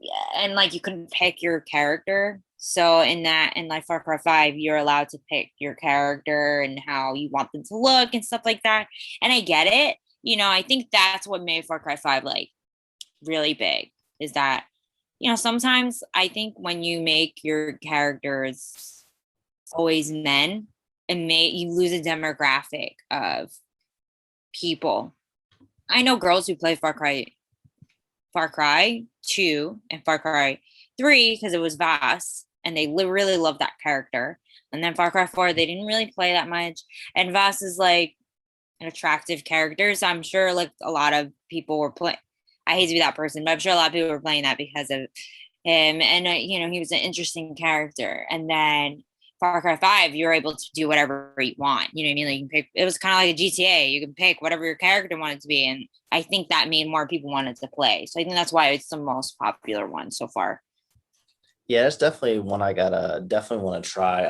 yeah, and like you can pick your character. So in like Far Cry 5, you're allowed to pick your character and how you want them to look and stuff like that. And I get it. I think that's what made Far Cry 5 like really big, is that, sometimes I think when you make your characters always men, and you lose a demographic of people. I know girls who play Far Cry 2 and Far Cry 3 because it was Vass, and they really love that character. And then Far Cry 4, they didn't really play that much. And Vass is like an attractive character. So I'm sure like a lot of people were playing. I hate to be that person, but I'm sure a lot of people were playing that because of him. And, he was an interesting character. And then Far Cry 5, you're able to do whatever you want. You know what I mean? Like, you can pick, it was kind of like a GTA. You can pick whatever your character wanted to be. And I think that made more people wanted to play. So I think that's why it's the most popular one so far. Yeah, it's definitely one I gotta definitely want to try.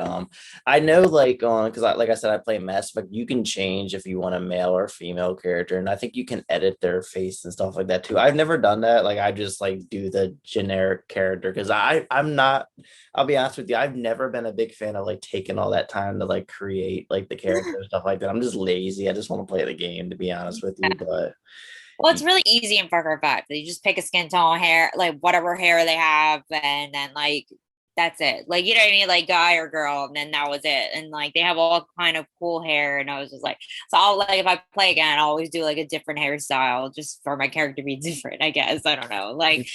I know like on because like I said, I play Mass Effect. You can change if you want a male or female character, and I think you can edit their face and stuff like that too. I've never done that. Like I just like do the generic character because I'm not. I'll be honest with you. I've never been a big fan of like taking all that time to like create like the character and stuff like that. I'm just lazy. I just want to play the game to be honest with you. But Well, it's really easy in Far Cry 5. You just pick a skin tone, hair, like whatever hair they have, and then like that's it. Like, you know what I mean? Like, guy or girl, and then that was it. And like they have all kind of cool hair. And I was just like, so I'll like, if I play again, I'll always do like a different hairstyle just for my character to be different, I guess. I don't know. Like,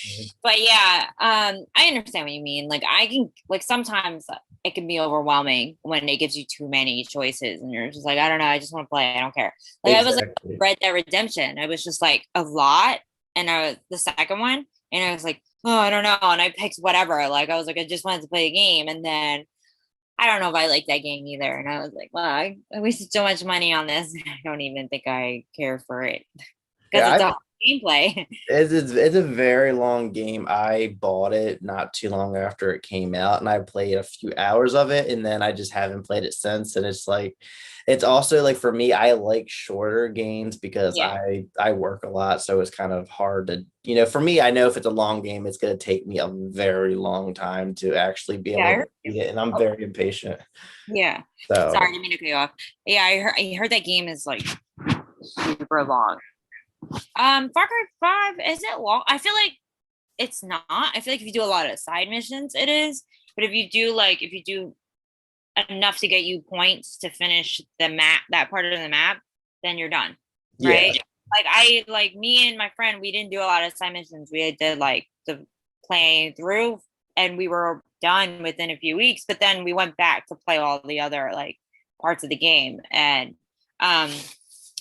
but yeah, I understand what you mean. Like, I can like sometimes it can be overwhelming when it gives you too many choices and you're just like, I don't know, I just want to play, I don't care. Like, I was like exactly. Red Dead Redemption, it was just like a lot. And I was the second one, and I was like, oh, I don't know. And I picked whatever. Like, I was like, I just wanted to play a game. And then I don't know if I like that game either. And I was like, well, I wasted so much money on this. I don't even think I care for it because it's Yeah, a gameplay. it's a very long game. I bought it not too long after it came out, and I played a few hours of it, and then I just haven't played it since. And it's like, it's also like for me, I like shorter games because Yeah. I work a lot, so it's kind of hard to for me. I know if it's a long game, it's going to take me a very long time to actually be able Yeah. to beat it, and I'm Oh, very impatient. yeah. Sorry, I So didn't mean to cut you off. Yeah, I heard that game is like super long. Far Cry 5, is it long? I feel like it's not. I feel like if you do a lot of side missions, it is. But if you do enough to get you points to finish the map, that part of the map, then you're done. yeah, Right? Like me and my friend, we didn't do a lot of side missions. We did like the playing through, and we were done within a few weeks, but then we went back to play all the other like parts of the game. And I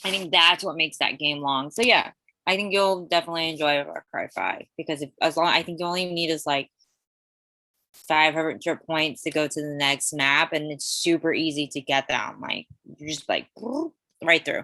think that's what makes that game long. So yeah, I think you'll definitely enjoy Far Cry 5 because if as long I think you only need is like 500 points to go to the next map, and it's super easy to get them. Like, you're just like right through.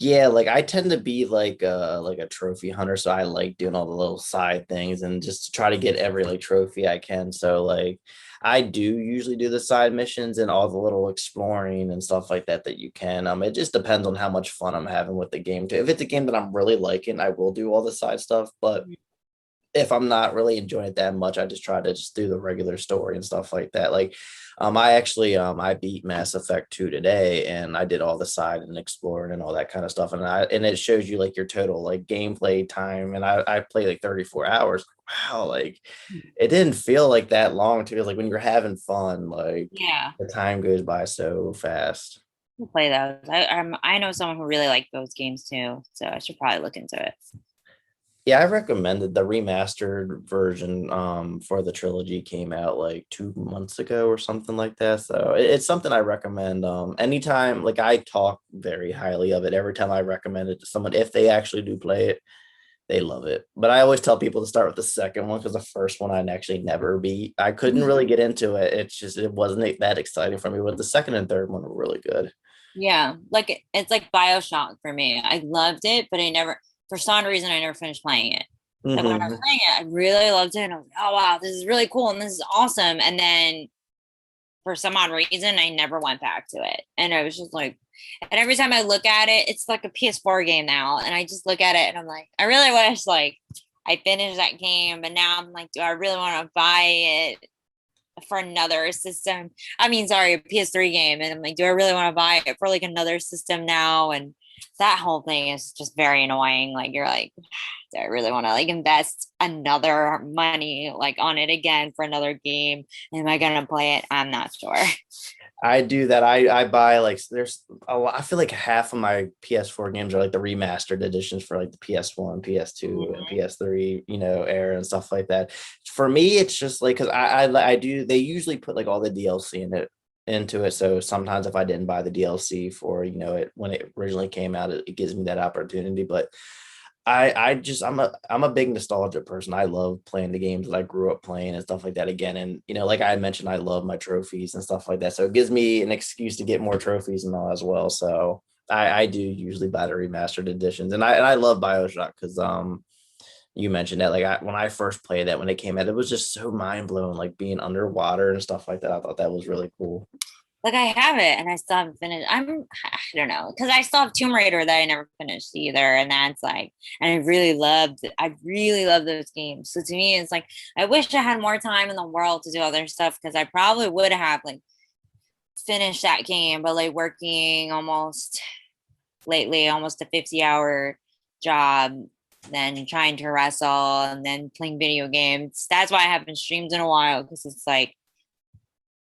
yeah, like I tend to be like a trophy hunter, so I like doing all the little side things and just to try to get every like trophy I can. So like I do usually do the side missions and all the little exploring and stuff like that that you can. It just depends on how much fun I'm having with the game too. If it's a game that I'm really liking, I will do all the side stuff, but if I'm not really enjoying it that much, I just try to just do the regular story and stuff like that. Like, I actually I beat Mass Effect 2 today, and I did all the side and exploring and all that kind of stuff. And it shows you like your total like gameplay time. And I played like 34 hours. Wow, like it didn't feel like that long to me. Like when you're having fun, like Yeah, the time goes by so fast. I'll play those. I know someone who really liked those games too, so I should probably look into it. Yeah, I recommended the remastered version for the trilogy came out like 2 months ago or something like that. So it's something I recommend. Anytime, like I talk very highly of it every time I recommend it to someone. If they actually do play it, they love it. But I always tell people to start with the second one because the first one I actually never beat. I couldn't really get into it. It's just it wasn't that exciting for me. But the second and third one were really good. Yeah, like it's like BioShock for me. I loved it, but I never, for some reason, I never finished playing it. Like when I was Hmm. playing it, I really loved it. And I was like, oh wow, this is really cool and this is awesome. And then for some odd reason, I never went back to it. And I was just like, and every time I look at it, it's like a PS4 game now. And I just look at it and I'm like, I really wish like I finished that game, but now I'm like, do I really want to buy it for another system? I mean, sorry, a PS3 game. And I'm like, do I really want to buy it for like another system now? And that whole thing is just very annoying. Like you're like, do I really want to like invest another money like on it again for another game? Am I gonna play it? I'm not sure. I do that. I buy like there's a lot. I feel like half of my PS4 games are like the remastered editions for like the PS1, PS2, and Mhm. PS3, era and stuff like that. For me, it's just like because I do they usually put like all the DLC into it. So sometimes if I didn't buy the DLC for it when it originally came out, it gives me that opportunity. But I just I'm a big nostalgia person. I love playing the games that I grew up playing and stuff like that again. And like I had mentioned, I love my trophies and stuff like that. So it gives me an excuse to get more trophies and all as well. So I do usually buy the remastered editions. And I love BioShock because you mentioned that like when I first played that when it came out, it was just so mind blowing, like being underwater and stuff like that. I thought that was really cool. Like I have it and I still haven't finished. I don't know, because I still have Tomb Raider that I never finished either. And that's like, and I really love those games. So to me, it's like I wish I had more time in the world to do other stuff because I probably would have like finished that game, but like working almost lately, almost a 50-hour job, then trying to wrestle and then playing video games. That's why I haven't streamed in a while because it's like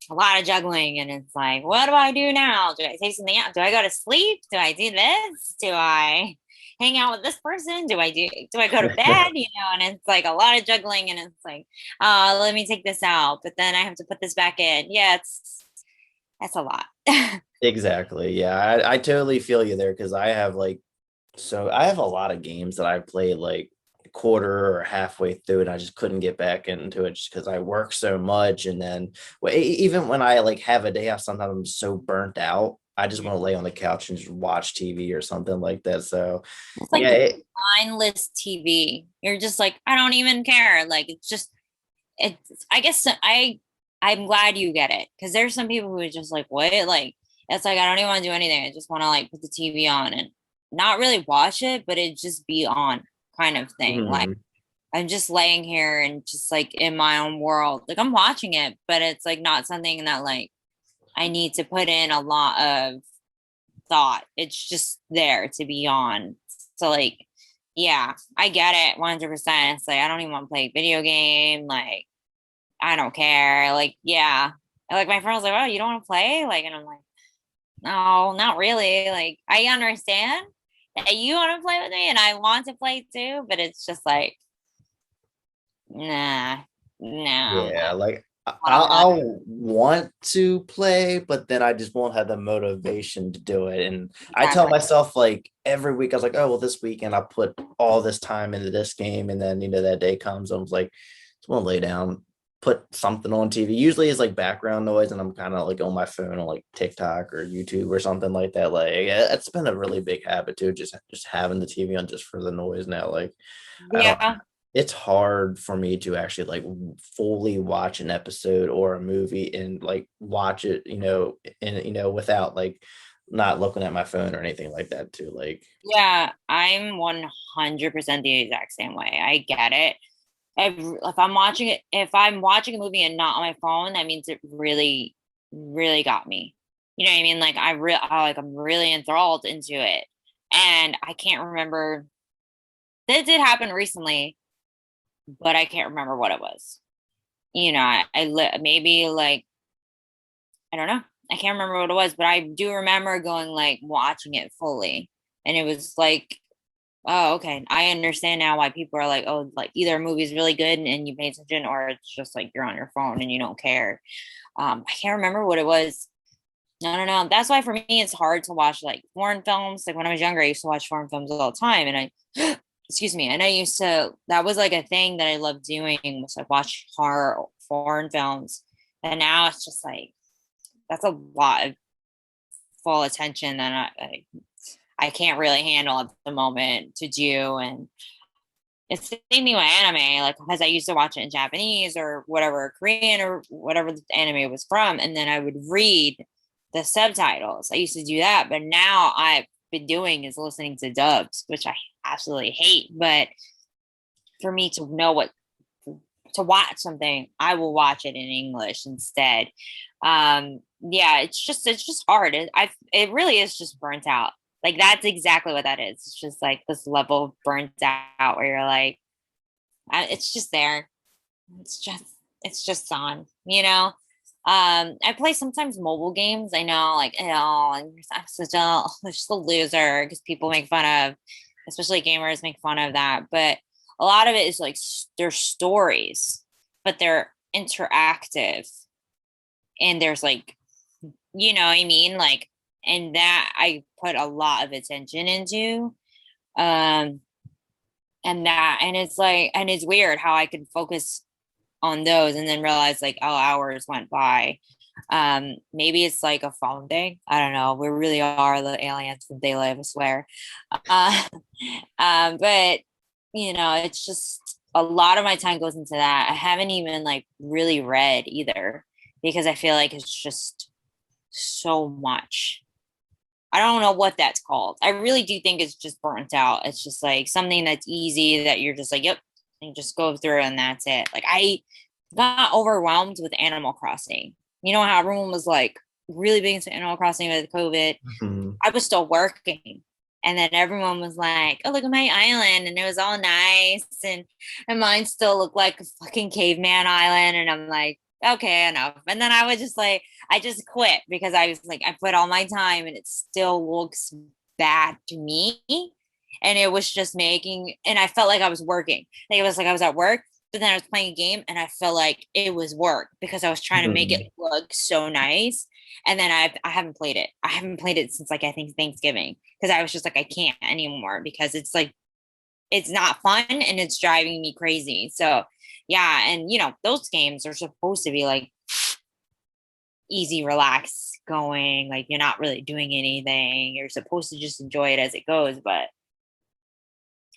a lot of juggling and it's like, what do I do now? Do I take something out? Do I go to sleep? Do I do this? Do I hang out with this person? Do I go to bed? And it's like a lot of juggling and it's like, let me take this out, but then I have to put this back in. Yeah, that's a lot. Exactly. Yeah, I totally feel you there because I have a lot of games that I played like a quarter or halfway through, and I just couldn't get back into it just because I work so much. And then even when I like have a day off, sometimes I'm so burnt out. I just want to lay on the couch and just watch TV or something like that. So It's like yeah, the mindless TV. You're just like, I don't even care. Like it's just I guess I'm glad you get it because there's some people who are just like, what? Like it's like I don't even want to do anything. I just want to like put the TV on and not really watch it, but it just be on kind of thing. Like mhm. I'm just laying here and just like in my own world. Like I'm watching it, but it's like not something that like I need to put in a lot of thought. It's just there to be on. So like, yeah, I get it 100%. It's like I don't even want to play a video game. Like I don't care. Like, yeah. And, like my friend was like, "Oh, you don't want to play?" Like, and I'm like, "No, not really." Like, I understand that you want to play with me, and I want to play too, but it's just like, nah, no, Yeah, like I don't want. I'll want to play, but then I just won't have the motivation to do it. And I tell Exactly. myself like every week, I was like, oh well, this weekend I'll put all this time into this game, and then that day comes, I was like, just want to lay down, put something on TV. Usually it's like background noise, and I'm kind of like on my phone on like TikTok or YouTube or something like that. Like it's been a really big habit too, just having the TV on just for the noise now. Like I don't Yeah, it's hard for me to actually like fully watch an episode or a movie and like watch it, and without like not looking at my phone or anything like that too. Like yeah. I'm 100% the exact same way. I get it. If I'm watching a movie and not on my phone, that means it really, really got me. You know what I mean? Like I'm really enthralled into it, and I can't remember. That did happen recently, but I can't remember what it was. Maybe like I don't know. I can't remember what it was, but I do remember going like watching it fully, and it was like Oh, okay. I understand now why people are like, oh, like either a movie is really good and you pay attention, or it's just like you're on your phone and you don't care. I can't remember what it was. I don't know. That's why for me it's hard to watch like foreign films. Like when I was younger, I used to watch foreign films all the time, and I, excuse me, and I used to. That was like a thing that I loved doing, was like watch horror foreign films. And now it's just like that's a lot of full attention that I can't really handle at the moment to do. And it's the same thing with anime, like because I used to watch it in Japanese or whatever, Korean or whatever the anime was from, and then I would read the subtitles. I used to do that, but now I've been doing is listening to dubs, which I absolutely hate. But for me to know what to watch something, I will watch it in English instead. Yeah, it's just hard. It really is just burnt out. Like that's exactly what that is. It's just like this level of burnt out where you're like, it's just there. It's just it's just on, you know. I play sometimes mobile games. I know, like, I'm such a just a loser because people make fun of, especially gamers make fun of that. But a lot of it is like they're stories, but they're interactive, and there's like, you know what I mean, like, and that I put a lot of attention into. Um, and it's like, and it's weird how I can focus on those and then realize like, oh, hours went by. Maybe it's like a phone thing. I don't know. We really are the aliens from daylight, I swear. uh, but you know, it's just a lot of my time goes into that. I haven't even like really read either because I feel like it's just so much. I don't know what that's called. I really do think it's just burnt out. It's just like something that's easy that you're just like, yep, and just go through and that's it. Like I got overwhelmed with Animal Crossing. You know how everyone was like really big into Animal Crossing with COVID. Mhm. I was still working. And then everyone was like, oh, look at my island. And it was all nice. And mine still looked like a fucking caveman island. And I'm like, okay, enough. And then I was just like, I just quit because I was like, I put all my time and it still looks bad to me. And it was just making, and I felt like I was working. Like it was like I was at work, but then I was playing a game and I felt like it was work because I was trying to make Mhm. it look so nice. And then I haven't played it. I haven't played it since like I think Thanksgiving because I was just like I can't anymore because it's like it's not fun and it's driving me crazy. So yeah, and you know those games are supposed to be like easy, relax going, like you're not really doing anything. You're supposed to just enjoy it as it goes, but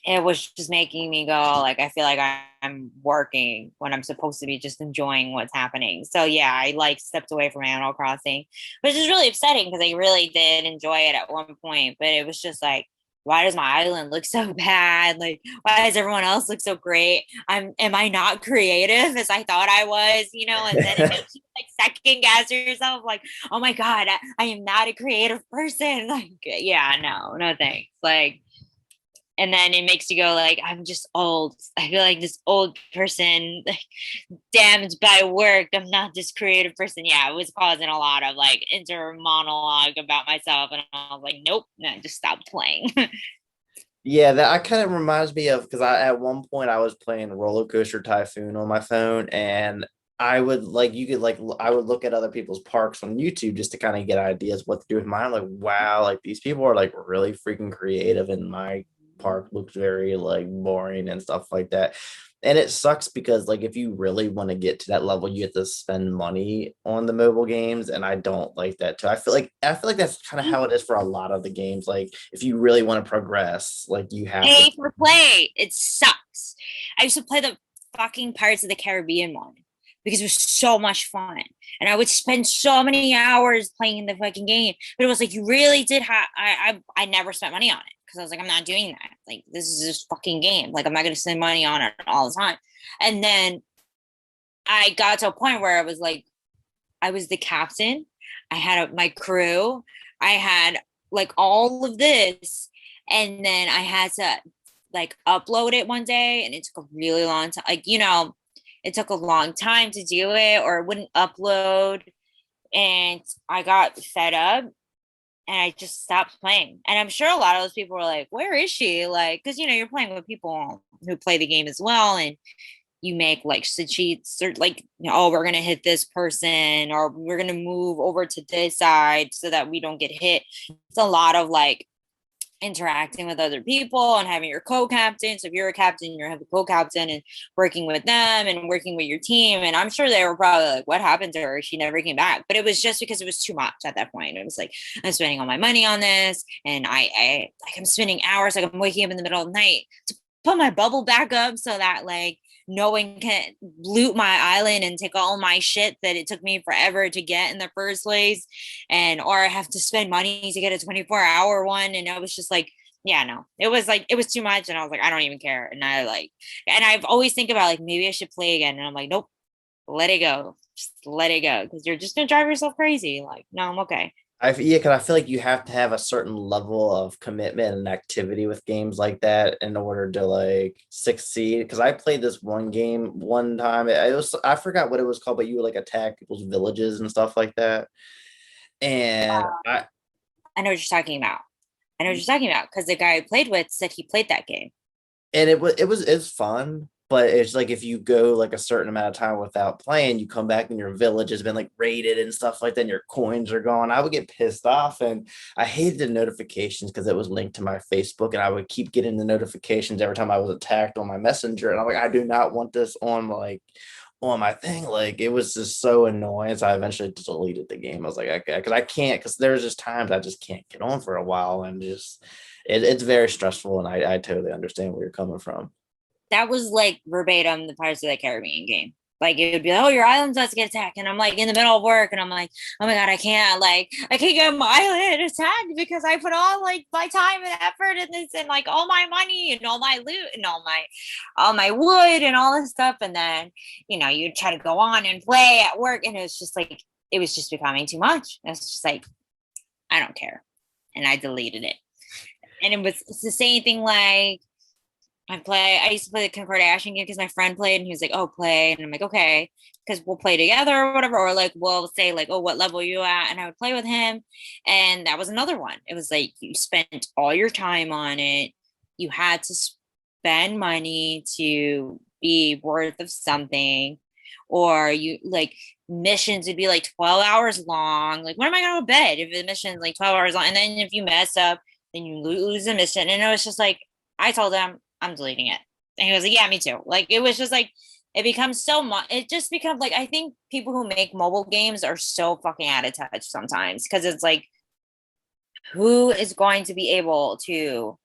it was just making me go like I feel like I'm working when I'm supposed to be just enjoying what's happening. So yeah, I like stepped away from Animal Crossing, which is really upsetting because I really did enjoy it at one point, but it was just like, why does my island look so bad? Like, why does everyone else look so great? Am I not creative as I thought I was? You know, and then it makes you like second guess yourself, like, oh my god, I am not a creative person. Like, yeah, no thanks. Like and then it makes you go like I'm just old. I feel like this old person like, damaged by work. I'm not this creative person. Yeah, it was causing a lot of like inner monologue about myself, and I was like, nope, no, just stop playing. Yeah, that kind of reminds me of because I at one point I was playing Roller Coaster Typhoon on my phone, and I would like you could like I would look at other people's parks on YouTube just to kind of get ideas what to do with mine. Like, wow, like these people are like really freaking creative, and my park looks very like boring and stuff like that. And it sucks because like if you really want to get to that level, you have to spend money on the mobile games, and I don't like that too. I feel like that's kind of how it is for a lot of the games. Like if you really want to progress, like you have to. Pay for play. It sucks. I used to play the fucking Pirates of the Caribbean one because it was so much fun. And I would spend so many hours playing the fucking game. But it was like you really did have I never spent money on it because I was like, I'm not doing that. Like this is just fucking game. Like I'm not gonna spend money on it all the time. And then I got to a point where I was like, I was the captain. I had my crew. I had like all of this. And then I had to like upload it one day and it took a really long time. Like, you know, it took a long time to do it or it wouldn't upload. And I got fed up and I just stopped playing. And I'm sure a lot of those people were like, where is she? Like, because, you know, you're playing with people who play the game as well. And you make like cheats or like, you know, oh, we're going to hit this person or we're going to move over to this side so that we don't get hit. It's a lot of like interacting with other people and having your co-captain. So if you're a captain, you have a co-captain and working with them and working with your team. And I'm sure they were probably like, what happened to her? She never came back. But it was just because it was too much at that point. It was like, I'm spending all my money on this. And I'm spending hours, like I'm waking up in the middle of the night to put my bubble back up so that like no one can loot my island and take all my shit that it took me forever to get in the first place. And, or I have to spend money to get a 24-hour one. And I was just like, yeah, no, it was too much. And I was like, I don't even care. And I've always think about like, maybe I should play again. And I'm like, nope, let it go. Just let it go. Cause you're just going to drive yourself crazy. Like, no, I'm okay. Because I feel like you have to have a certain level of commitment and activity with games like that in order to like succeed. Because I played this one game one time. It was I forgot what it was called, but you would like attack people's villages and stuff like that. And I know what you're talking about. I know what you're talking about because the guy I played with said he played that game. and it's fun, but it's like if you go like a certain amount of time without playing, you come back and your village has been like raided and stuff like that, and your coins are gone. I would get pissed off, and I hated the notifications because it was linked to my Facebook, and I would keep getting the notifications every time I was attacked on my messenger, and I'm like, I do not want this on my thing. Like it was just so annoying. So I eventually deleted the game. I was like, okay, because I can't, because there's just times I just can't get on for a while, and just it's very stressful. And I totally understand where you're coming from. That was like verbatim the Pirates of the Caribbean game. Like it would be like, oh, your island's about to get attacked. And I'm like in the middle of work and I'm like, oh my God, I can't get my island attacked because I put all like my time and effort in this and like all my money and all my loot and all my wood and all this stuff. And then, you know, you try to go on and play at work. And it's just like, it was just becoming too much. It's just like, I don't care. And I deleted it. And it's the same thing like, I used to play the Kim Kardashian game because my friend played and he was like, oh, play. And I'm like, okay, because we'll play together or whatever. Or like, we'll say like, oh, what level are you at? And I would play with him. And that was another one. It was like, you spent all your time on it. You had to spend money to be worth of something. Or you like missions would be like 12 hours long. Like, when am I going to bed if the mission's like 12 hours long? And then if you mess up, then you lose the mission. And it was just like, I told him, I'm deleting it. And he was like, yeah, me too. Like, it was just like, it becomes so much. It just becomes like, I think people who make mobile games are so fucking out of touch sometimes because it's like, who is going to be able to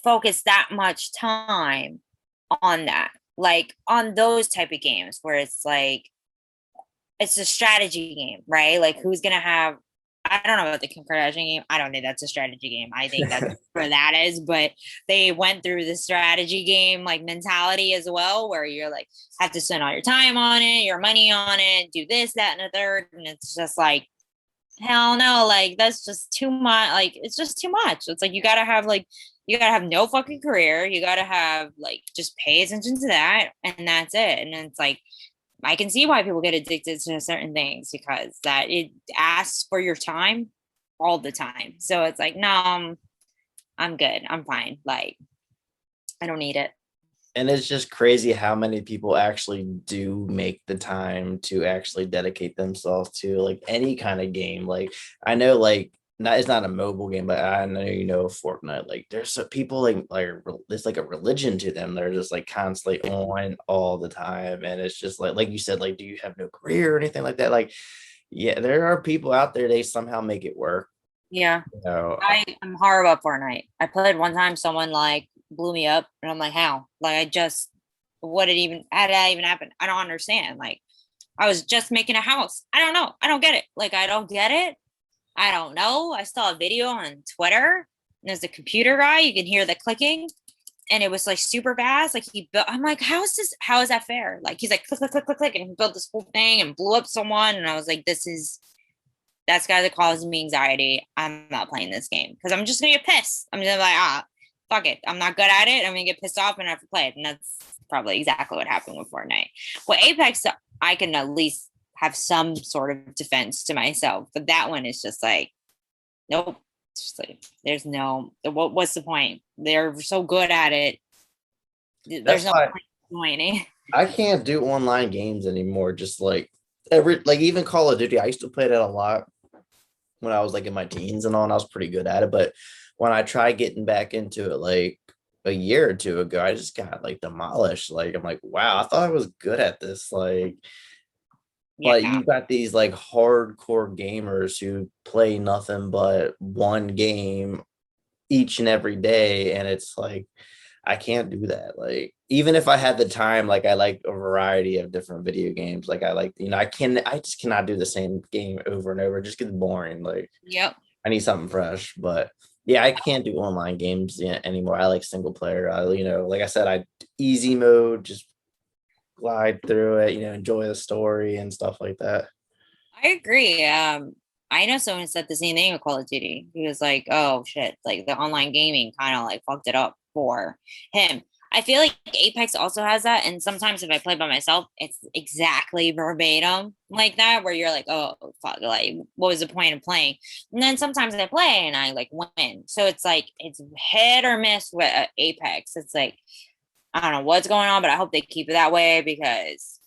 focus that much time on that? Like, on those type of games where it's like, it's a strategy game, right? Like, who's going to have I don't know about the Kim Kardashian game. I don't think that's a strategy game. I think that's where that is. But they went through the strategy game like mentality as well, where you're like have to spend all your time on it, your money on it, do this, that, and a third. And it's just like, hell no, like that's just too much. Like it's just too much. It's like you gotta have no fucking career. You gotta have like just pay attention to that, and that's it. And it's like I can see why people get addicted to certain things because that it asks for your time all the time. So it's like, no, I'm good. I'm fine. Like, I don't need it. And it's just crazy how many people actually do make the time to actually dedicate themselves to like any kind of game. Like I know like it's not a mobile game, but I know Fortnite. Like there's some people like there's like a religion to them. They're just like constantly on all the time, and it's just like you said, like do you have no career or anything like that? Like yeah, there are people out there they somehow make it work. Yeah. You know, I'm horrible at Fortnite. I played one time, someone like blew me up, and I'm like, how? Like how did that even happen? I don't understand. Like I was just making a house. I don't know. I don't get it. Like I don't get it. I don't know. I saw a video on Twitter. And there's a computer guy. You can hear the clicking, and it was like super fast. Like he built. I'm like, how is this? How is that fair? Like he's like click, click, click, click, click, and he built this whole thing and blew up someone. And I was like, that's guy that causes me anxiety. I'm not playing this game because I'm just gonna get pissed. I'm just like, fuck it. I'm not good at it. I'm gonna get pissed off and I have to play it. And that's probably exactly what happened with Fortnite. Well, Apex, I can at least have some sort of defense to myself, but that one is just like nope. It's just like, there's no, what's the point? They're so good at it. That's There's no why point in joining. I can't do online games anymore. Just like even Call of Duty, I used to play that a lot when I was like in my teens and all, and I was pretty good at it. But when I tried getting back into it like a year or two ago, I just got like demolished. Like I'm like, wow, I thought I was good at this. Like, but Yeah. you got these like hardcore gamers who play nothing but one game each and every day, and it's like I can't do that. Like even if I had the time, like I like a variety of different video games. Like I like, I just cannot do the same game over and over. It just gets boring. Like Yep. I need something fresh. But yeah, I can't do online games anymore. I like single player. Like I said, I easy mode, just glide through it, enjoy the story and stuff like that. I agree. I know someone said the same thing with Call of Duty. He was like, "Oh shit!" Like the online gaming kind of like fucked it up for him. I feel like Apex also has that, and sometimes if I play by myself, it's exactly verbatim like that, where you're like, "Oh fuck!" Like, what was the point of playing? And then sometimes I play and I like win. So it's like it's hit or miss with Apex. It's like I don't know what's going on, but I hope they keep it that way because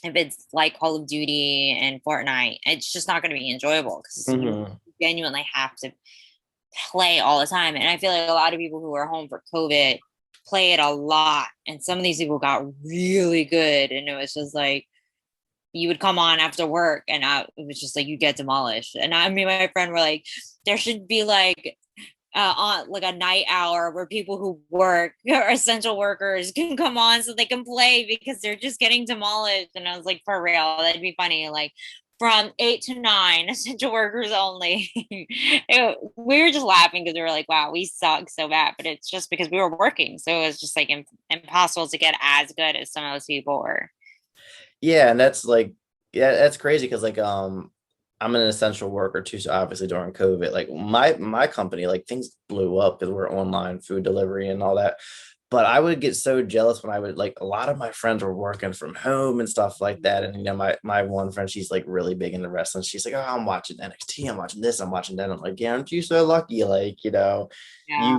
if it's like Call of Duty and Fortnite, it's just not going to be enjoyable because you Mhm. genuinely have to play all the time. And I feel like a lot of people who are home for COVID play it a lot. And some of these people got really good. And it was just like, you would come on after work and it was just like you get demolished. And I mean, my friend were like, there should be like on like a night hour where people who work or essential workers can come on so they can play because they're just getting demolished. And I was like, for real, that'd be funny. Like from 8 to 9, essential workers only. We were just laughing because we were like, wow, we suck so bad. But it's just because we were working. So it was just like impossible to get as good as some of those people were. Yeah, and that's like, yeah, that's crazy because like I'm an essential worker too, so obviously during COVID, like my company, like things blew up because we're online food delivery and all that. But I would get so jealous when I would like a lot of my friends were working from home and stuff like that. And my one friend, she's like really big into wrestling. She's like, oh, I'm watching NXT, I'm watching this, I'm watching that. I'm like, yeah, aren't you so lucky? Like, Yeah.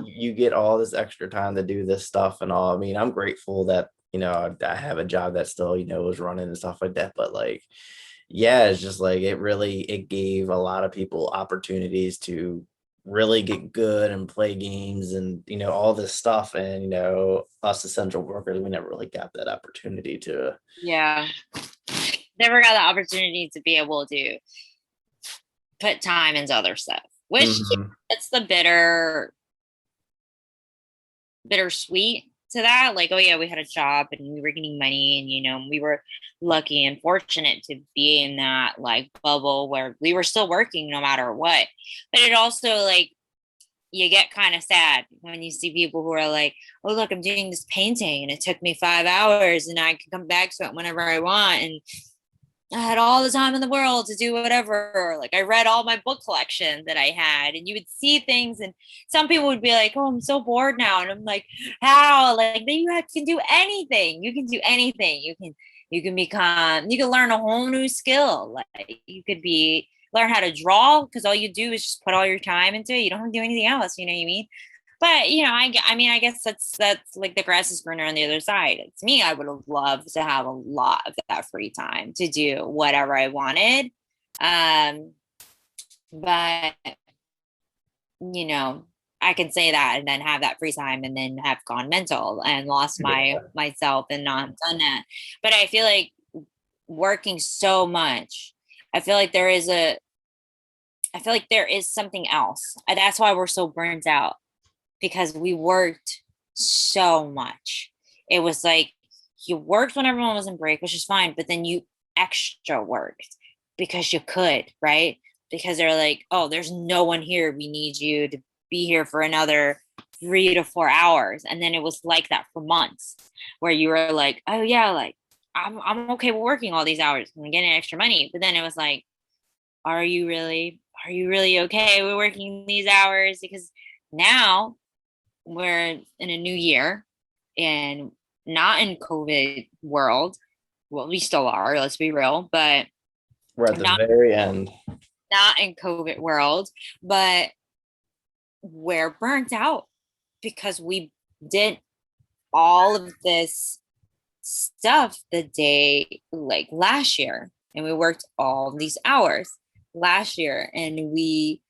you get all this extra time to do this stuff and all. I mean, I'm grateful that I have a job that still is running and stuff like that. But like, yeah, it's just like it gave a lot of people opportunities to really get good and play games and all this stuff. And us essential workers, we never really got that opportunity to. Yeah. Never got the opportunity to be able to put time into other stuff, which Mhm. it's the bittersweet to that. Like, oh yeah, we had a job and we were getting money, and we were lucky and fortunate to be in that like bubble where we were still working no matter what. But it also like you get kind of sad when you see people who are like, oh look, I'm doing this painting and it took me 5 hours and I can come back to it whenever I want. And I had all the time in the world to do whatever. Like I read all my book collection that I had, and you would see things, and some people would be like, "Oh, I'm so bored now," and I'm like, "How? Like can do anything. You can do anything. You can learn a whole new skill. Like you could learn how to draw because all you do is just put all your time into it. You don't have to do anything else. You know what I mean? But I mean, I guess that's like the grass is greener on the other side. It's me. I would have loved to have a lot of that free time to do whatever I wanted. Um, but I can say that and then have that free time and then have gone mental and lost Yeah. myself and not done that. But I feel like working so much, I feel like I feel like there is something else. And that's why we're so burnt out because we worked so much. It was like you worked when everyone was in break, which is fine, but then you extra worked because you could, right? Because they're like, oh, there's no one here. We need you to be here for another 3 to 4 hours. And then it was like that for months where you were like, oh, yeah, like I'm okay with working all these hours and getting extra money. But then it was like, are you really okay with working these hours? Because now we're in a new year and not in COVID world. Well, we still are, let's be real, but We're at the not very end. not in COVID world, but we're burnt out because we did all of this stuff the day like last year, and we worked all these hours last year, and we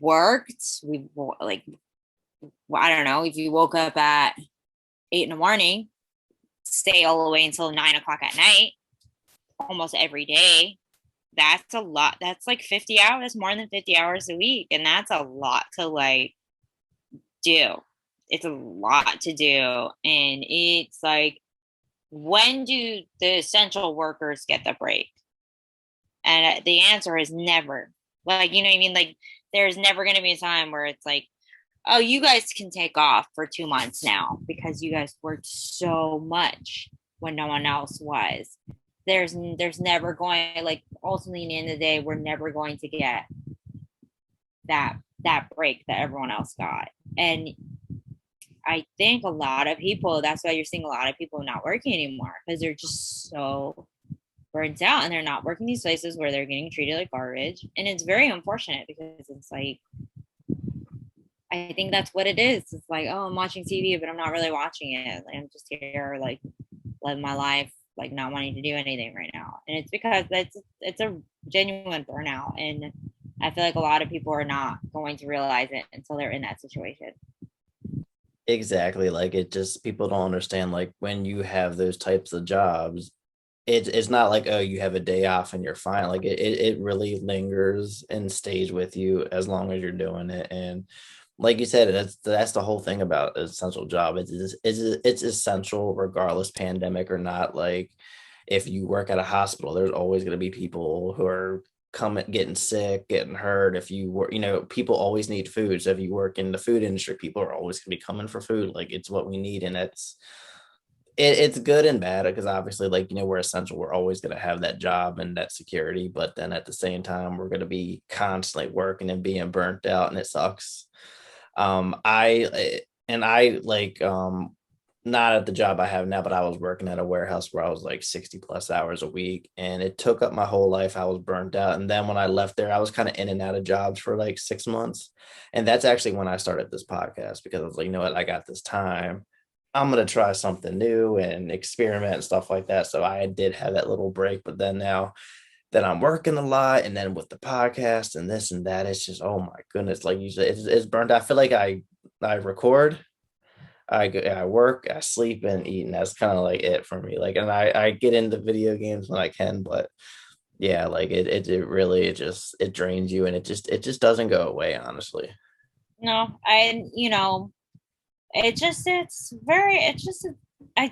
worked, we like, I don't know, if you woke up at 8 in the morning, stay all the way until 9 o'clock at night, almost every day. That's a lot. That's like 50 hours, more than 50 hours a week. And that's a lot to like do. It's a lot to do. And it's like, when do the essential workers get the break? And the answer is never. Like, you know what I mean? Like, there's never going to be a time where it's like, oh, you guys can take off for 2 months now because you guys worked so much when no one else was. There's never going, like, ultimately in the end of the day, we're never going to get that break that everyone else got. And I think a lot of people, that's why you're seeing a lot of people not working anymore, because they're just so burnt out, and they're not working these places where they're getting treated like garbage. And it's very unfortunate, because it's like, I think that's what it is. It's like, oh, I'm watching TV, but I'm not really watching it. Like, I'm just here, like, living my life, like, not wanting to do anything right now. And it's because it's a genuine burnout. And I feel like a lot of people are not going to realize it until they're in that situation. Exactly. Like, it just, people don't understand, like, when you have those types of jobs, it's not like, oh, you have a day off and you're fine. Like, it really lingers and stays with you as long as you're doing it. And like you said, that's the whole thing about essential job. It's essential regardless, pandemic or not. Like, if you work at a hospital, there's always going to be people who are coming, getting sick, getting hurt. If you work, people always need food. So if you work in the food industry, people are always going to be coming for food. Like, it's what we need. And it's good and bad, because obviously, like, we're essential, we're always going to have that job and that security, but then at the same time, we're going to be constantly working and being burnt out, and it sucks. I like, not at the job I have now, but I was working at a warehouse where I was like 60 plus hours a week, and it took up my whole life. I was burnt out. And then when I left there, I was kind of in and out of jobs for like 6 months. And that's actually when I started this podcast, because I was like, you know what, I got this time, I'm going to try something new and experiment and stuff like that. So I did have that little break, but then now that I'm working a lot, and then with the podcast and this and that, it's just, oh my goodness, like you said, it's burned out. I feel like I record, I work, I sleep and eat, and that's kind of like it for me. Like, and I get into video games when I can, but yeah, like it really, it drains you, and it just doesn't go away, honestly. No, it's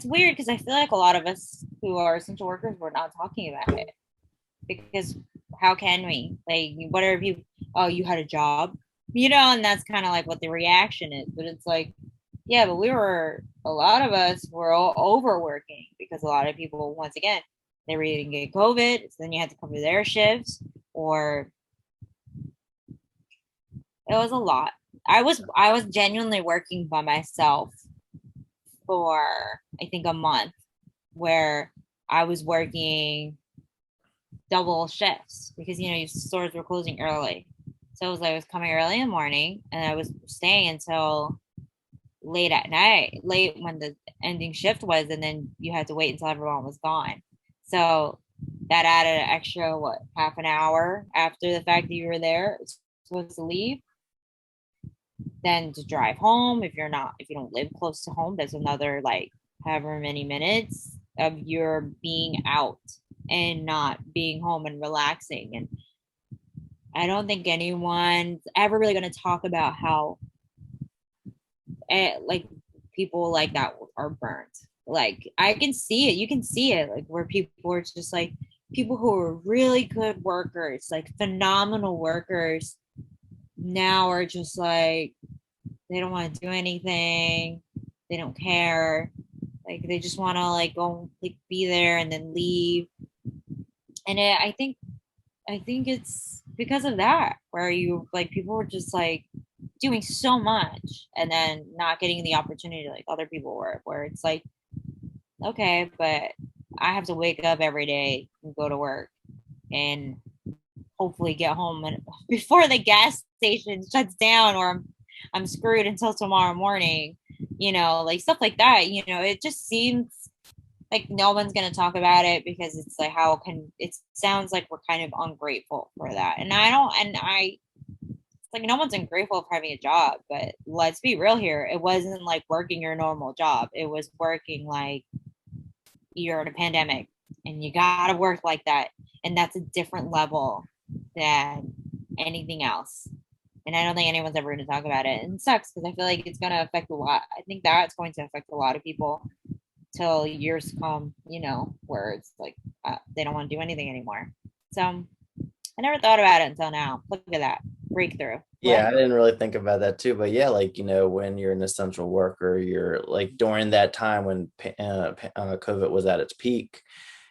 weird, because I feel like a lot of us who are essential workers, we're not talking about it, because how can we? Like, what are people? Oh, you had a job, and that's kind of like what the reaction is. But it's like, yeah, but a lot of us were all overworking, because a lot of people, once again, they were either get COVID, so then you had to cover their shifts, or it was a lot. I was genuinely working by myself for, I think, a month, where I was working double shifts, because stores were closing early. So it was like I was coming early in the morning, and I was staying until late at night, late when the ending shift was, and then you had to wait until everyone was gone. So that added an extra, what, half an hour after the fact that you were there supposed to leave. Then to drive home, if you don't live close to home, there's another like however many minutes of your being out and not being home and relaxing. And I don't think anyone's ever really going to talk about how like people like that are burnt. Like, I can see it, you can see it, like, where people are just like, people who are really good workers, like phenomenal workers, now are just like, they don't want to do anything, they don't care, like they just want to like go, like, be there and then leave. And I think it's because of that, where you, like, people were just like doing so much and then not getting the opportunity like other people were, where it's like, okay, but I have to wake up every day and go to work, and hopefully get home and before the gas station shuts down, or I'm screwed until tomorrow morning, like stuff like that. It just seems like no one's going to talk about it because it's like, how can it sounds like we're kind of ungrateful for that. And it's like no one's ungrateful for having a job, but let's be real here. It wasn't like working your normal job. It was working like you're in a pandemic and you got to work like that. And that's a different level than anything else. And I don't think anyone's ever going to talk about it. And it sucks because I feel like it's going to affect a lot. I think that's going to affect a lot of people till years come, where it's like they don't want to do anything anymore. So I never thought about it until now. Look at that breakthrough. Yeah, I didn't really think about that too, but yeah, like when you're an essential worker, you're like during that time when COVID was at its peak,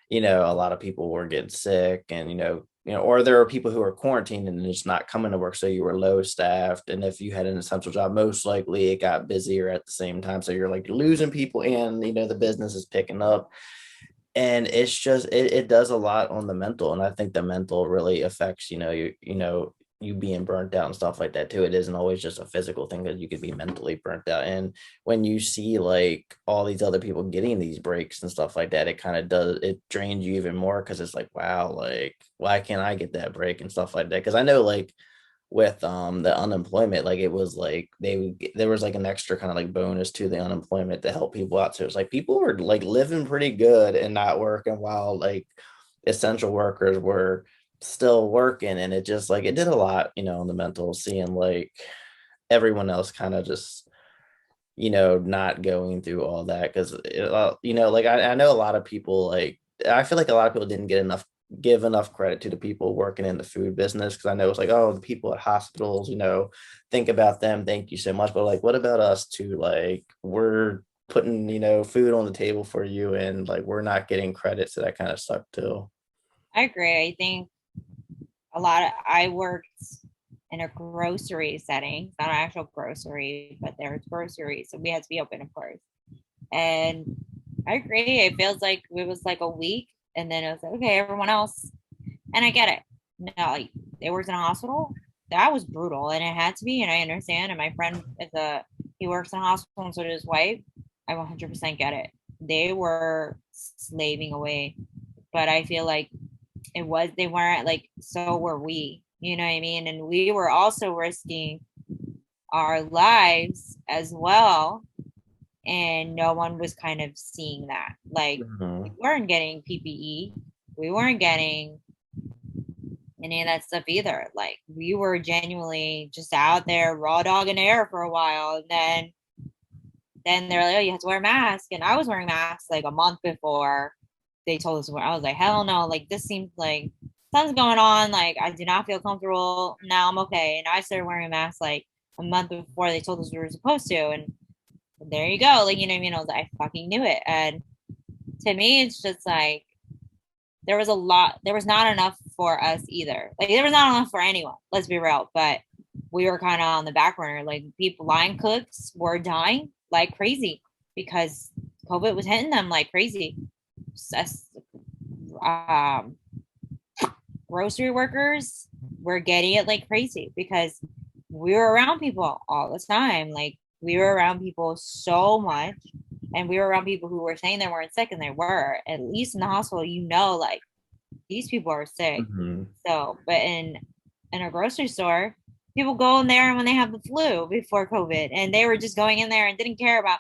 a lot of people were getting sick, and or there are people who are quarantined and just not coming to work, so you were low staffed, and if you had an essential job, most likely it got busier at the same time, so you're like losing people, and the business is picking up. And it's just it does a lot on the mental, and I think the mental really affects you being burnt out and stuff like that too. It isn't always just a physical thing, that you could be mentally burnt out. And when you see like all these other people getting these breaks and stuff like that, it kind of it drains you even more, because it's like, wow, like why can't I get that break and stuff like that? Because I know like with the unemployment, like it was like there was like an extra kind of like bonus to the unemployment to help people out. So it's like people were like living pretty good and not working, while like essential workers were still working. And it just like it did a lot on the mental, seeing like everyone else kind of just not going through all that. Because like I know a lot of people, like I feel like a lot of people didn't give enough credit to the people working in the food business, because I know it's like, oh, the people at hospitals, think about them, thank you so much, but like what about us too? Like we're putting food on the table for you, and like we're not getting credit, so that kind of sucked too. I agree. I think I worked in a grocery setting, not an actual grocery, but there's groceries, so we had to be open, of course. And I agree. It feels like it was like a week, and then it was like, okay, everyone else. And I get it. No, like, they worked in a hospital. That was brutal, and it had to be. And I understand. And my friend he works in a hospital, and so does his wife. I 100% get it. They were slaving away, but I feel like they weren't like, so were we. You know what I mean? And we were also risking our lives as well, and no one was kind of seeing that. Like we weren't getting PPE, we weren't getting any of that stuff either. Like we were genuinely just out there raw dogging air for a while, and then they're like, oh, you have to wear a mask. And I was wearing masks like a month before they told us to wear. I was like, hell no, like this seems like something's going on. Like I do not feel comfortable. Now I'm okay. And I started wearing a mask like a month before they told us we were supposed to. And there you go. Like, you know what I mean? I was like, I fucking knew it. And to me, it's just like there was not enough for us either. Like there was not enough for anyone. Let's be real. But we were kind of on the back burner. Like line cooks were dying like crazy because COVID was hitting them like crazy. Grocery workers were getting it like crazy because we were around people all the time. Like we were around people so much, and we were around people who were saying they weren't sick, and they were. At least in the hospital, like these people are sick. Mm-hmm. So, but in a grocery store, people go in there when they have the flu before COVID, and they were just going in there and didn't care about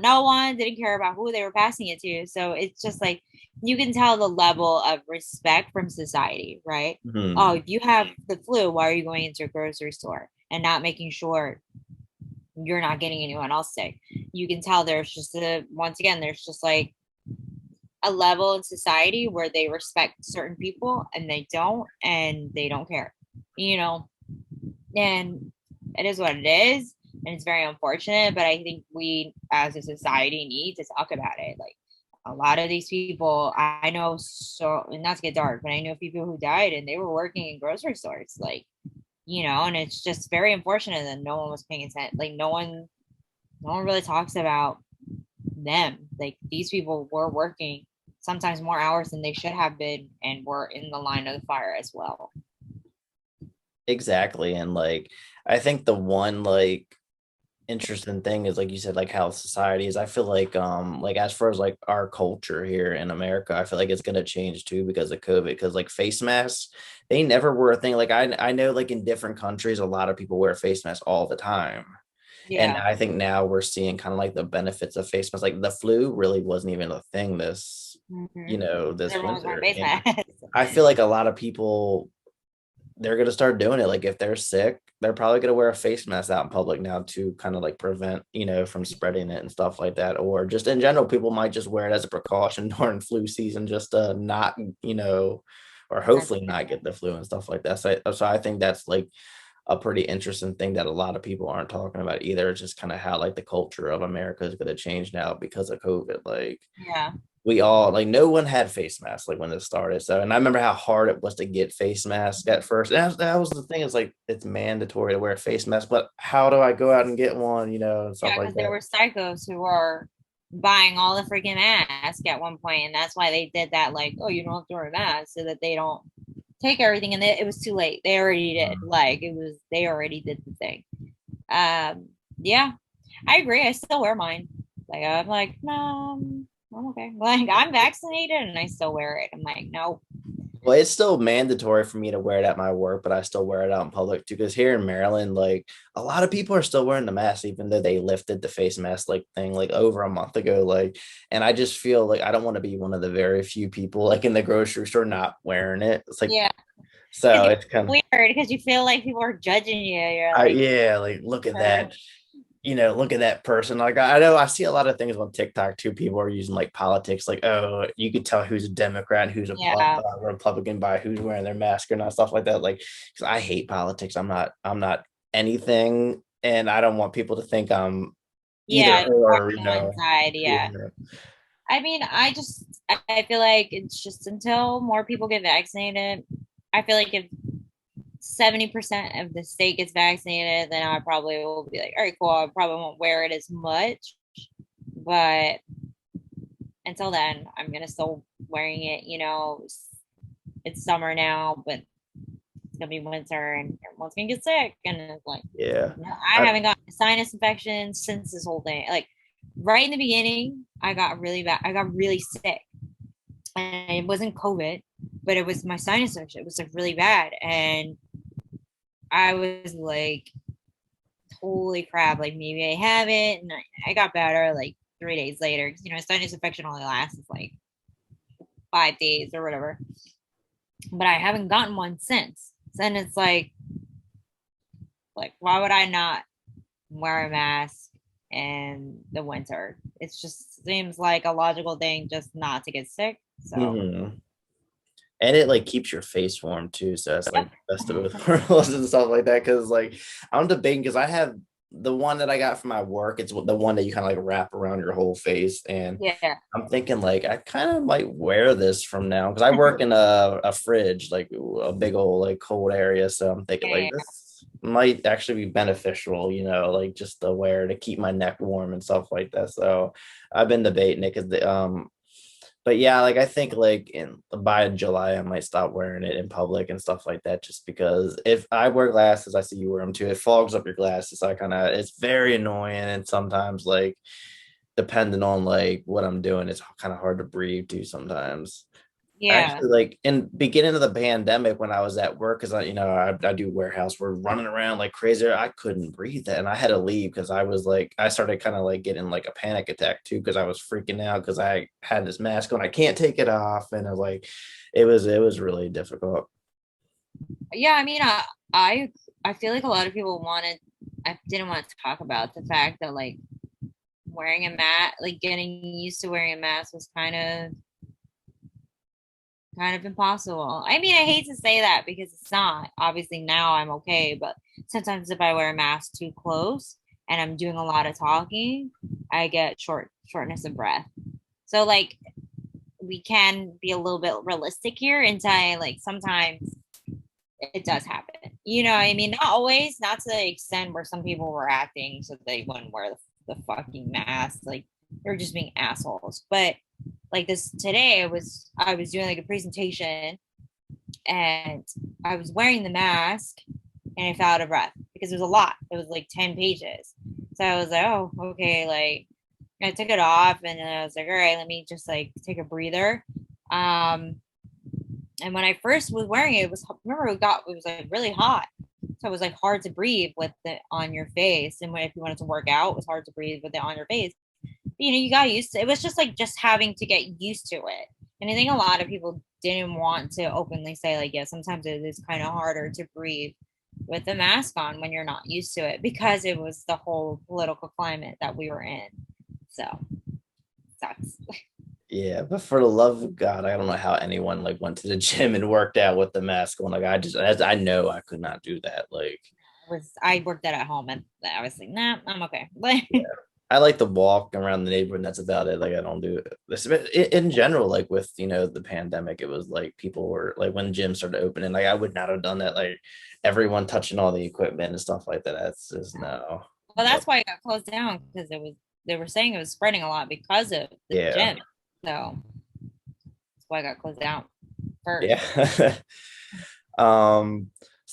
no one, didn't care about who they were passing it to. So it's just like you can tell the level of respect from society, right? Mm-hmm. Oh, if you have the flu, why are you going into a grocery store and not making sure you're not getting anyone else sick? You can tell there's just there's just like a level in society where they respect certain people and they don't care, and it is what it is, and it's very unfortunate, but I think we as a society need to talk about it. Like a lot of these people I know, so, and not to get dark, but I know people who died and they were working in grocery stores, like, and it's just very unfortunate that no one was paying attention. Like no one really talks about them. Like these people were working sometimes more hours than they should have been and were in the line of the fire as well. exactly. And like, I think the one like interesting thing is like you said, like how society is. I feel like as far as like our culture here in America, I feel like it's gonna change too because of COVID. Because like face masks, they never were a thing. Like I know like in different countries, a lot of people wear face masks all the time. And Yeah. I think now we're seeing kind of like the benefits of face masks. Like the flu really wasn't even a thing Hmm. this Everyone was wearing winter. face And masks. I feel like a lot of people they're gonna start doing it. Like if they're sick, they're probably gonna wear a face mask out in public now to kind of like prevent, from spreading it and stuff like that. Or just in general, people might just wear it as a precaution during flu season, just to not, or hopefully not get the flu and stuff like that. So I think that's like a pretty interesting thing that a lot of people aren't talking about either. It's just kind of how like the culture of America is going to change now because of COVID. Like Yeah. we all like no one had face masks like when this started. So and I remember how hard it was to get face masks at first. And that was the thing, is like it's mandatory to wear a face mask, but how do I go out and get one, and stuff Yeah, like because there that. were psychos who were buying all the freaking masks at one point, and that's why they did that. Like, oh, you don't have to wear a mask, so that they don't take everything. And it was too late. They already did. Like, it was. They already did the thing. Yeah, I agree. I still wear mine. Like, I'm like, no, I'm okay. Like, I'm vaccinated, and I still wear it. I'm like, no. Well, it's still mandatory for me to wear it at my work, but I still wear it out in public too. Because here in Maryland, like a lot of people are still wearing the mask, even though they lifted the face mask like thing like over a month ago. Like, and I just feel like I don't want to be one of the very few people like in the grocery store not wearing it. It's like Yeah, so because it's kind of weird because you feel like people are judging you. You're I like, yeah, like look at that person. Like I know I see a lot of things on TikTok too. People are using like politics, like oh, you could tell who's a Democrat and who's a yeah, Republican by who's wearing their mask or not, stuff like that. Like, because I hate politics. I'm not anything, and I don't want people to think I'm either yeah, more or. on one side. Yeah. Yeah. I mean, I feel like it's just until more people get vaccinated. I feel like if 70% of the state gets vaccinated, then I probably will be like, all right, cool. I probably won't wear it as much. But until then, I'm gonna still wearing it. It's summer now, but it's gonna be winter and everyone's gonna get sick. And it's like, Yeah. I I, haven't gotten a sinus infection since this whole thing. Like right in the beginning, I got really bad. I got really sick, and it wasn't COVID, but it was my sinus infection. It was like really bad, and I was like, holy crap! Like maybe I have it, and I got better like 3 days later because sinus infection only lasts like 5 days or whatever. But I haven't gotten one since. Then it's like why would I not wear a mask in the winter? It just seems like a logical thing just not to get sick. So mhm. And it like keeps your face warm too. So that's like yep. the best of both worlds and stuff like that. Cause like I'm debating because I have the one that I got from my work. It's the one that you kind of like wrap around your whole face. And Yeah. I'm thinking like I kind of might wear this from now because I work in a fridge, like a big old like cold area. So I'm thinking like Yeah. this might actually be beneficial, like just to wear to keep my neck warm and stuff like that. So I've been debating it because but yeah, like I think like in by July I might stop wearing it in public and stuff like that, just because if I wear glasses, I see you wear them too. It fogs up your glasses. So I kind of it's very annoying, and sometimes like depending on like what I'm doing, it's kind of hard to breathe too sometimes. Yeah. Actually, like in beginning of the pandemic when I was at work, because I do warehouse, we're running around like crazy. I couldn't breathe and I had to leave because I was like I started kind of like getting like a panic attack too because I was freaking out because I had this mask on. I can't take it off, and I was like, it was really difficult. Yeah. I mean, I feel like a lot of people wanted. I didn't want to talk about the fact that like wearing a mask, like getting used to wearing a mask was kind of impossible. I mean, I hate to say that because it's not. Obviously, now I'm okay, but sometimes if I wear a mask too close and I'm doing a lot of talking, I get shortness of breath. So like we can be a little bit realistic here and say like sometimes it does happen. I mean, not always, not to the extent where some people were acting so they wouldn't wear the fucking mask. Like they're just being assholes. But like this today, I was doing like a presentation and I was wearing the mask and I felt out of breath because it was a lot. It was like 10 pages. So I was like, oh, okay. Like I took it off and then I was like, all right, let me just like take a breather. And when I first was wearing it, it was, remember it was like really hot. So it was like hard to breathe with it on your face. And when, if you wanted to work out, it was hard to breathe with it on your face. But, you know, you got used to it. It was just like just having to get used to it. And I think a lot of people didn't want to openly say, like, yeah, sometimes it is kind of harder to breathe with the mask on when you're not used to it because it was the whole political climate that we were in. So sucks. Yeah, but for the love of God, I don't know how anyone like went to the gym and worked out with the mask on. Like I just, as I know, I could not do that. Like I worked that at home and I was like, nah, I'm okay. Like I like to walk around the neighborhood, and that's about it. Like I don't do this in general. Like with the pandemic, it was like people were like when gyms started opening. Like I would not have done that. Like everyone touching all the equipment and stuff like that. That's just no. well, that's why it got closed down because it was they were saying it was spreading a lot because of the Yeah, gym. So that's why it got closed down first.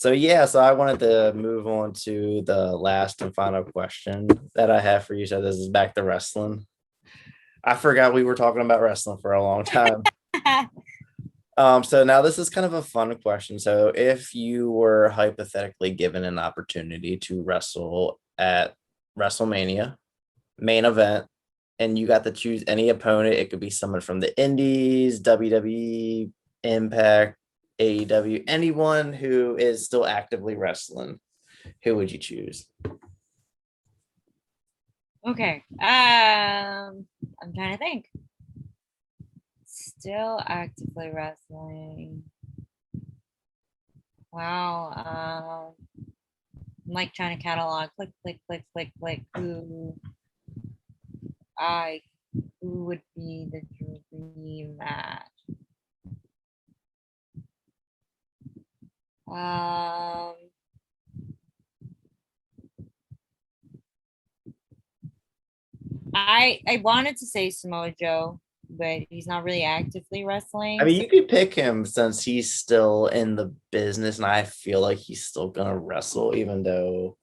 yeah. So I wanted to move on to the last and final question that I have for you. So this is back to wrestling. I forgot we were talking about wrestling for a long time. So now this is kind of a fun question. So if you were hypothetically given an opportunity to wrestle at WrestleMania main event, and you got to choose any opponent, it could be someone from the Indies, WWE, Impact, AEW, anyone who is still actively wrestling, who would you choose? Okay. I'm trying to think. Still actively wrestling. Wow. I'm like trying to catalog. Click, click, click, click, click. I who would be the dream match? Um, I wanted to say Samoa Joe, but he's not really actively I wrestling. mean, So you could pick him since he's still in the business, and I feel like he's still gonna wrestle, even though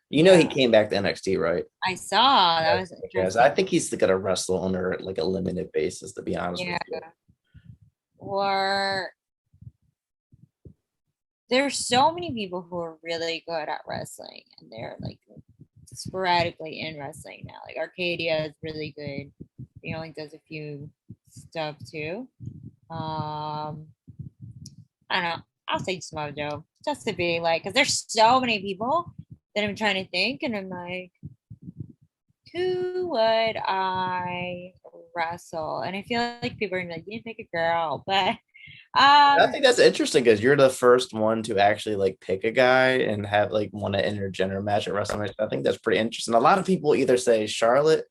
he yeah, came back to NXT, right? I saw that was Yes, I interesting. think he's gonna wrestle on like a limited basis, to be honest with Yeah, you. or there's so many people who are really good at wrestling, and they're like sporadically in wrestling now. Like Arcadia is really good. He only does a few stuff too. I don't know. I'll say Samoa Joe just to be like, because there's so many people that I'm trying to think, and I'm like, who would I wrestle? And I feel like people are like, you didn't pick a girl, but I um, think that's interesting because you're the first one to actually like pick a guy and have like want an intergender match at WrestleMania. I think that's pretty interesting. A lot of people either say Charlotte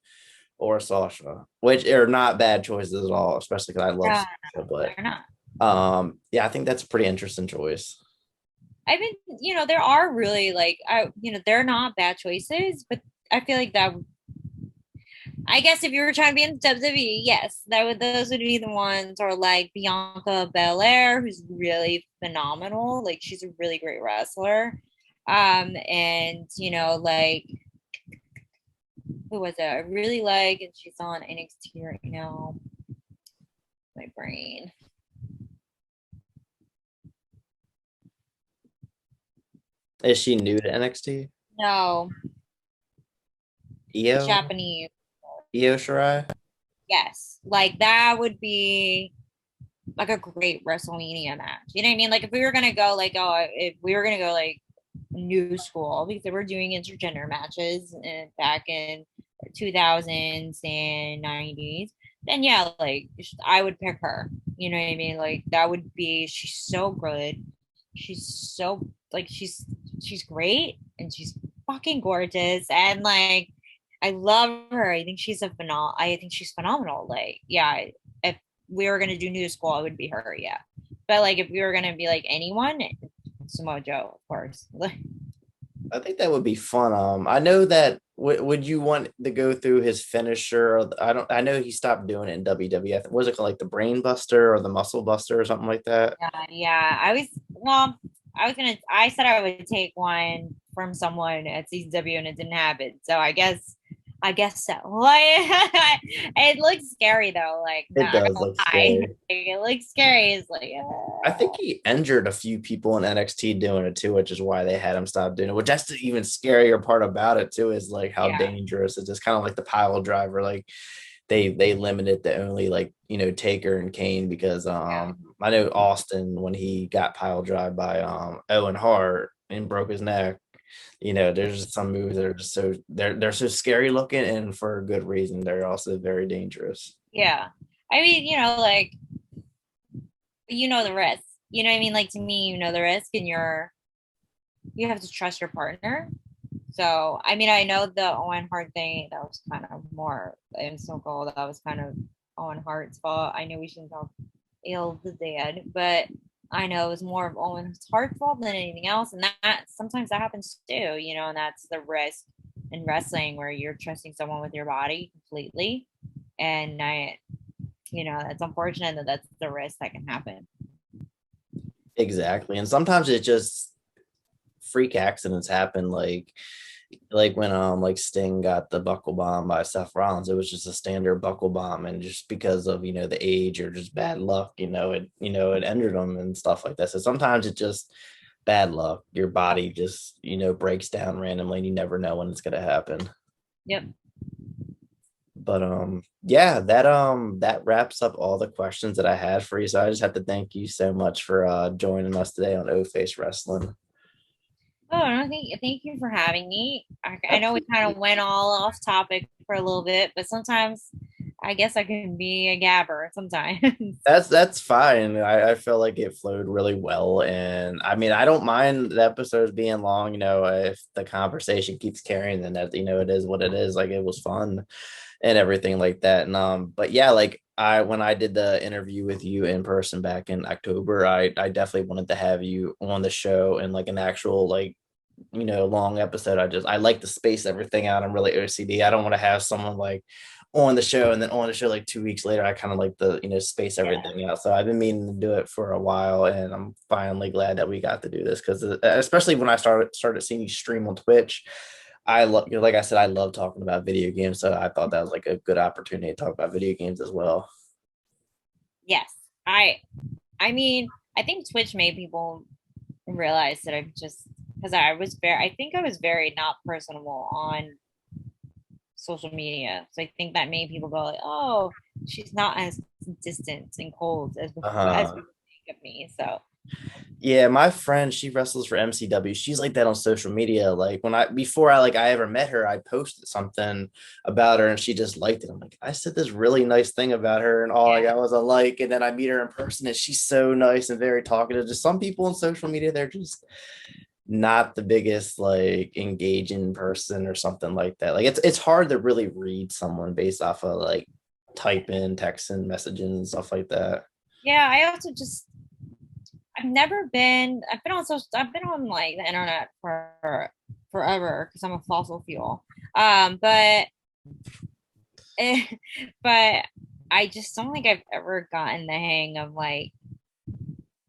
or Sasha, which are not bad choices at all, especially because I love yeah, Sasha. But they're not. yeah, I think that's a pretty interesting choice. I mean, there are really like, they're not bad choices, but I feel like that I guess if you were trying to be in WWE, yes, those would be the ones, or like Bianca Belair, who's really phenomenal. Like she's a really great wrestler. And like who was it? I really like, and she's on NXT right now. My brain. Is she new to NXT? No, Io, Japanese. Io Shirai. Yes, like that would be like a great WrestleMania match. You know what I mean? Like if we were gonna go like, oh, if we were gonna go like new school, because they were doing intergender matches back in 2000s and 90s, then yeah, like I would pick her. You know what I mean? Like that would be, she's so good. She's so like she's great, and she's fucking gorgeous, and like I love her. I think she's phenomenal. Like yeah, if we were gonna do new school, it would be her. Yeah, but like if we were gonna be like anyone, Samoa Joe, of course. I think that would be fun. I know that. Would you want to go through his finisher? I don't. I know he stopped doing it in WWF. Was it called like the Brain Buster or the Muscle Buster or something like that? Yeah, I was well. I said I would take one from someone at CCW and it didn't happen. So I guess so. Like it looks scary though. Like It not does gonna look lie. scary. Like, it looks scary. It's like I think he injured a few people in NXT doing it too, which is why they had him stop doing it. Which that's the even scarier part about it too, is like how yeah. dangerous it's just kind of like the pile driver. Like they limited to only like Taker and Kane because Yeah. I know Austin when he got pile drive by Owen Hart and broke his neck. There's just some moves that are just they're so scary looking, and for a good reason. They're also very dangerous. Yeah. I mean, like the risk. You know what I mean? Like to me, the risk and you have to trust your partner. So I mean, I know the Owen Hart thing that was kind of more in so cold. That was kind of Owen Hart's fault. I know we shouldn't talk ill of the dead, but I know it was more of Owen Hart's fault than anything else. And that sometimes that happens too, and that's the risk in wrestling where you're trusting someone with your body completely. And that's unfortunate that that's the risk that can happen. Exactly, and sometimes it just freak accidents happen, like when like Sting got the buckle bomb by Seth Rollins. It was just a standard buckle bomb, and just because of the age or just bad luck, it ended him and stuff like that. So sometimes it's just bad luck. Your body just breaks down randomly, and you never know when it's gonna happen. Yep. But yeah, that wraps up all the questions that I had for you. So I just have to thank you so much for joining us today on O Face Wrestling. Oh, no, thank you for having me. I know we kind of Absolutely. went all off topic for a little bit, but sometimes I guess I can be a gabber sometimes. That's fine. I feel like it flowed really well, and I mean I don't mind the episodes being long. If the conversation keeps carrying, then that it is what it is. Like it was fun and everything like that. And but yeah, like when I did the interview with you in person back in October, I definitely wanted to have you on the show and like an actual like long episode. I like to space everything out. I'm really OCD. I don't want to have someone like on the show and then on the show like 2 weeks later. I kind of like to space Yeah. everything out. So I've been meaning to do it for a while, and I'm finally glad that we got to do this because especially when I started seeing you stream on Twitch. I love, like I said, I love talking about video games, so I thought that was like a good opportunity to talk about video games as well. Yes. I mean, I think Twitch made people realize that I'm just because I think I was very not personable on social media. So I think that made people go like, oh, she's not as distant and cold as Uh-huh. people think of me. So Yeah, my friend, she wrestles for MCW. She's like that on social media. Like before I ever met her, I posted something about her and she just liked it. I'm like, I said this really nice thing about her, and all I yeah. got was a like. And then I meet her in person and she's so nice and very talkative. Just some people on social media, they're just not the biggest like engaging person or something like that. Like it's hard to really read someone based off of like typing, texting, messaging, and stuff like that. Yeah, I also just I've been on like the internet for forever because I'm a fossil fuel. But but I just don't think I've ever gotten the hang of like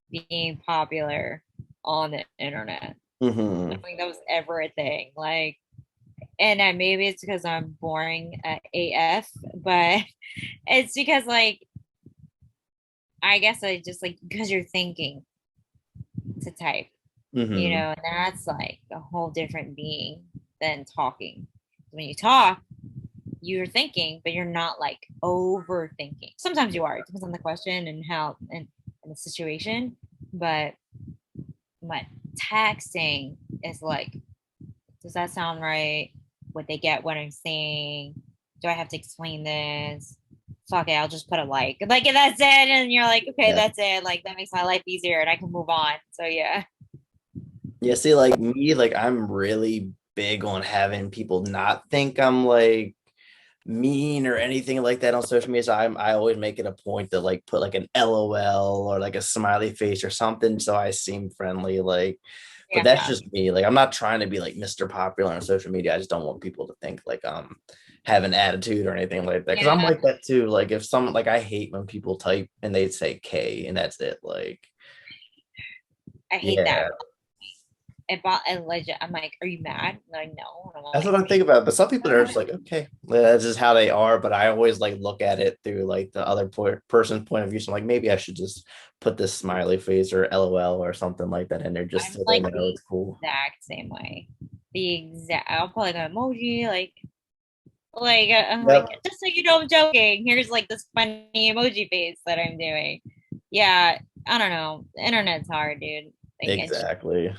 being popular on the internet. I Hmm. don't think that was ever a thing. Like, and maybe it's because I'm boring at AF, but it's because like I guess I just like because you're thinking to type, Hmm. and that's like a whole different being than talking. When you talk, you're thinking, but you're not like overthinking. Sometimes you are. It depends on the question and how and the situation. But texting is like, does that sound right? Would they get what I'm saying? Do I have to explain this? Fuck it, I'll just put a like that's it, and you're like, okay, Yeah. that's it. Like that makes my life easier, and I can move on. So yeah, Yeah, see, like me, like I'm really big on having people not think I'm like mean or anything like that on social media. So I always make it a point to like put like an LOL or like a smiley face or something so I seem friendly. Like, but that's yeah, just me. Like I'm not trying to be like Mr. Popular on social media. I just don't want people to think like have an attitude or anything like that. Cause I'm yeah. like that too. Like if someone like I hate when people type and they say K and that's it. Like, I hate yeah. that. I'm like, are you mad? Like, no. And I'm That's like, what I'm thinking about. But some people are just like, okay, that's just how they are. But I always like look at it through like the other person's point of view. So I'm like, maybe I should just put this smiley face or LOL or something like that in there just I'm so they like know the it's cool. exact same way. The exact. I'll put like an emoji, I'm like, Yep, just so you know, I'm joking. Here's like this funny emoji face that I'm doing. Yeah, I don't know. The internet's hard, dude. Like, exactly.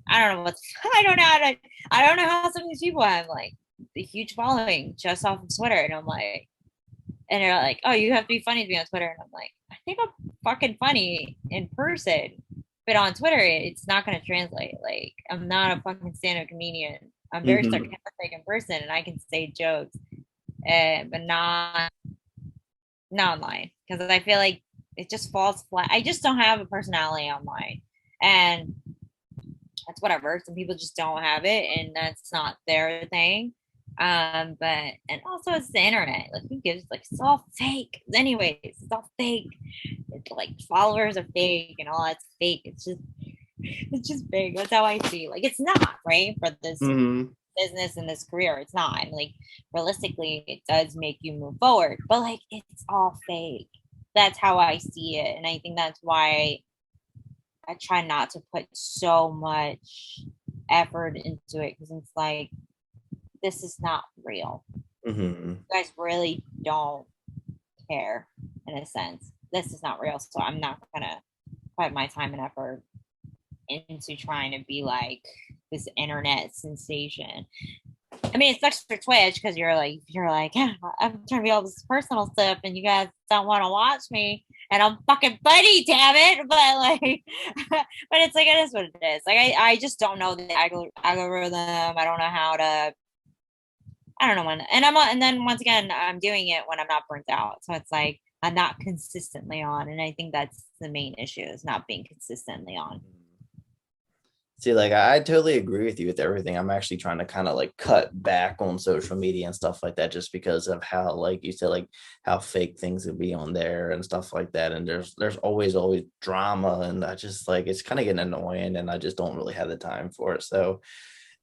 I don't know what's. I don't know how to. I don't know how some of these people have like a huge following just off of Twitter, and I'm like, and they're like, oh, you have to be funny to be on Twitter, and I'm like, I think I'm fucking funny in person, but on Twitter, it's not gonna translate. Like, I'm not a fucking stand-up comedian. I'm very Hmm. sarcastic in person, and I can say jokes, but not online because I feel like it just falls flat. I just don't have a personality online, and that's whatever. Some people just don't have it, and that's not their thing. But and also it's the internet. Like, who gives? Like, it's all fake. Anyways, it's all fake. It's like followers are fake and all that's fake. It's just fake. That's how I see. Like, it's not right for this Hmm. business and this career. It's not. And like, realistically, it does make you move forward, but like, it's all fake. That's how I see it, and I think that's why I try not to put so much effort into it because it's like, this is not real. Hmm. You guys really don't care in a sense. This is not real. So I'm not gonna put my time and effort into trying to be like this internet sensation. I mean, it sucks for Twitch because you're like, yeah, I'm trying to be all this personal stuff, and you guys don't want to watch me, and I'm fucking funny, damn it. But like, but it's like, it is what it is. Like, I just don't know the algorithm. I don't know how to. I don't know when, and then once again, I'm doing it when I'm not burnt out. So it's like I'm not consistently on, and I think that's the main issue is not being consistently on. See, like I totally agree with you with everything. I'm actually trying to kind of like cut back on social media and stuff like that, just because of how, like you said, like how fake things would be on there and stuff like that. And there's always drama, and I just like it's kind of getting annoying, and I just don't really have the time for it. So,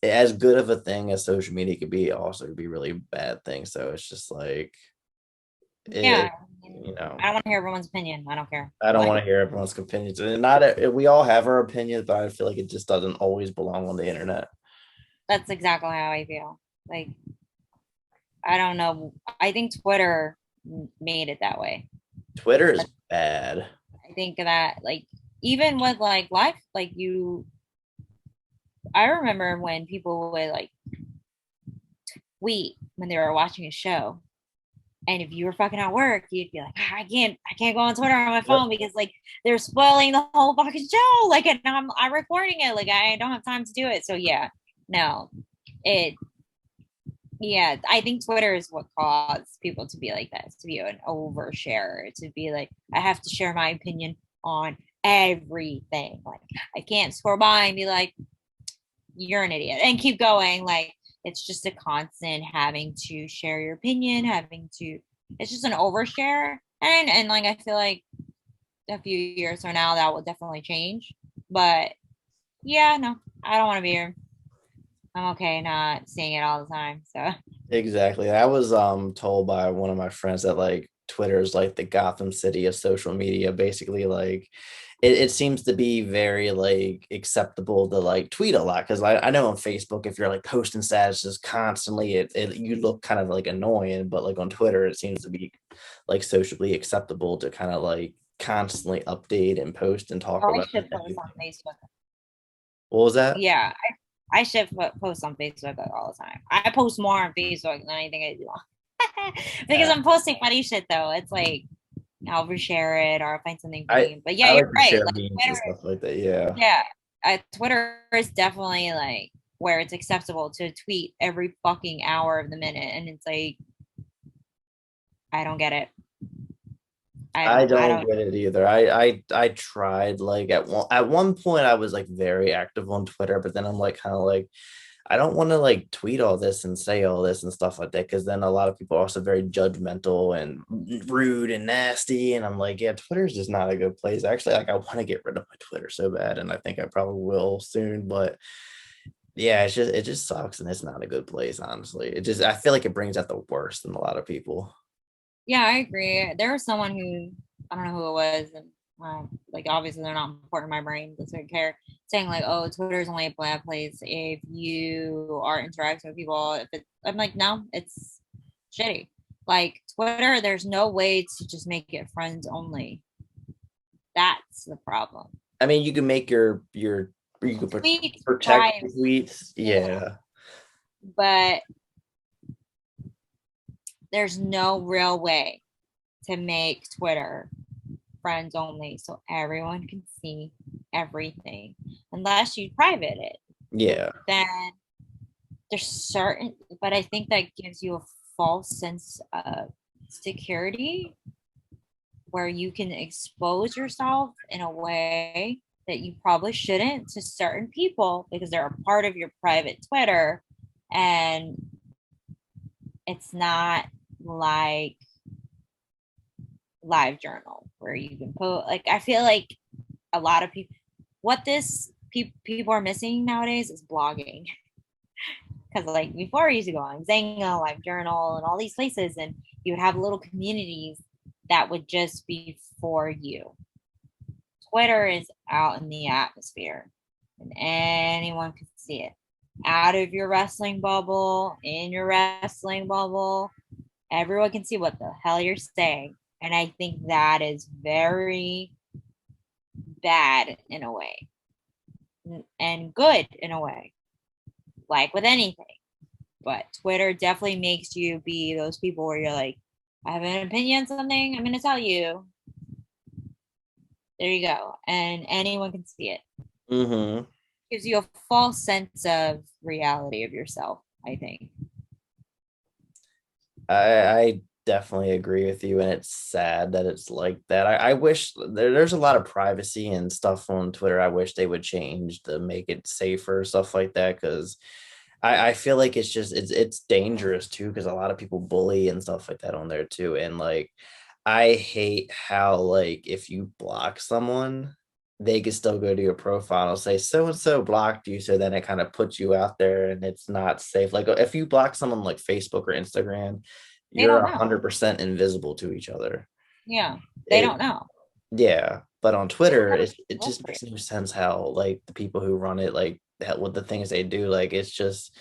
as good of a thing as social media could be, also could be really bad thing. So it's just like Yeah, it, I mean, you know. I don't want to hear everyone's opinion. I don't care. I don't Like, want to hear everyone's opinions, and not we all have our opinions, but I feel like it just doesn't always belong on the internet. that's exactly how I feel. Like, I don't know. I think Twitter made it that way. Twitter is bad. I think that like, even with like life, I remember when people would like tweet when they were watching a show. And if you were fucking at work, you'd be like, "Ah, I can't go on Twitter on my Yep. phone because like they're spoiling the whole fucking show. Like, and I'm recording it. Like, I don't have time to do it. So yeah, no, it yeah, I think Twitter is what caused people to be like that, to be an oversharer, to be like, I have to share my opinion on everything. Like, I can't scroll by and be like, you're an idiot and keep going. Like, it's just a constant having to share your opinion, it's just an overshare. And like, I feel like a few years from now, that will definitely change. But yeah, no, I don't want to be here. I'm okay not seeing it all the time. So Exactly. I was told by one of my friends that like Twitter is like the Gotham City of social media. Basically, like it seems to be very like acceptable to like tweet a lot, because I know on Facebook if you're like posting statuses constantly, it you look kind of like annoying, but like on Twitter it seems to be like socially acceptable to kind of like constantly update and post and talk oh, I about should post on everything. Facebook. What was that? Yeah, I should post on Facebook all the time. I post more on Facebook than anything I do because Yeah. I'm posting funny shit though. It's like I'll reshare it or I'll find something I funny. But yeah, I you're like to right. share Like, memes and Twitter, stuff like that. Yeah. yeah, Twitter is definitely like where it's acceptable to tweet every fucking hour of the minute, and it's like I don't get it. I I don't don't. get it either. I tried like at one point I was like very active on Twitter, but then I'm like kind of like I don't want to like tweet all this and say all this and stuff like that, because then a lot of people are also very judgmental and rude and nasty. And I'm like, yeah, Twitter's just not a good place. Actually, like I want to get rid of my Twitter so bad, and I think I probably will soon. But yeah, it just sucks and it's not a good place, honestly. I feel like it brings out the worst in a lot of people. Yeah, I agree. There was someone who, I don't know who it was, and like obviously they're not important in my brain, doesn't care, saying like, oh, Twitter is only a bad place if you are interacting with people. I'm like, no, it's shitty. Like Twitter, there's no way to just make it friends only. That's the problem. I mean, you can make you can Tweet protect private, your tweets. Yeah. but there's no real way to make Twitter friends only so everyone can see everything unless you private it. Yeah. Then there's certain, but I think that gives you a false sense of security where you can expose yourself in a way that you probably shouldn't to certain people because they're a part of your private Twitter. And it's not like live journal where you can put, like, I feel like a lot of people, what this people are missing nowadays is blogging. Because like before, I used to go on Zanga, Live Journal, and all these places, and you would have little communities that would just be for you. Twitter is out in the atmosphere, and anyone can see it. Out of your wrestling bubble, in your wrestling bubble, everyone can see what the hell you're saying. And I think that is very bad in a way, and good in a way, like with anything. But Twitter definitely makes you be those people where you're like, I have an opinion on something, I'm going to tell you. There you go. And anyone can see it. Mm-hmm. Gives you a false sense of reality of yourself, I think. I definitely agree with you, and it's sad that it's like that. I wish there's a lot of privacy and stuff on Twitter. I wish they would change to make it safer, stuff like that, because I feel like it's dangerous too, because a lot of people bully and stuff like that on there too. And like I hate how like if you block someone, they can still go to your profile and say so and so blocked you. So then it kind of puts you out there and it's not safe. Like if you block someone like Facebook or Instagram, They you're don't know. 100% invisible to each other. Yeah. They It don't know. Yeah, but on They don't Twitter, know. it just makes no sense how like the people who run it like with the things they do. Like it's just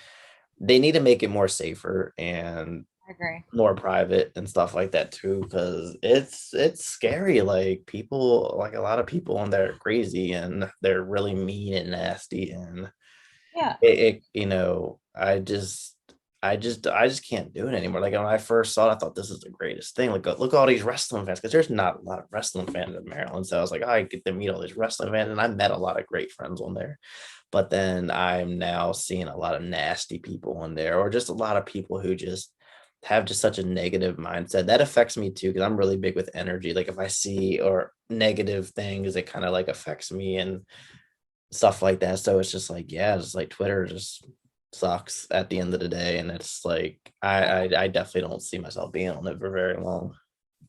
they need to make it more safer and I agree. more private and stuff like that too, because it's scary. Like people, like a lot of people on there are crazy and they're really mean and nasty, and Yeah. I just can't do it anymore. Like when I first saw it, I thought this is the greatest thing. Like look at all these wrestling fans, because there's not a lot of wrestling fans in Maryland. So I was like, I get to meet all these wrestling fans, and I met a lot of great friends on there. But then I'm now seeing a lot of nasty people on there, or just a lot of people who just have just such a negative mindset. That affects me too, because I'm really big with energy. Like if I see or negative things, it kind of like affects me and stuff like that. So it's just like, yeah, it's like Twitter just sucks at the end of the day. And it's like I definitely don't see myself being on it for very long.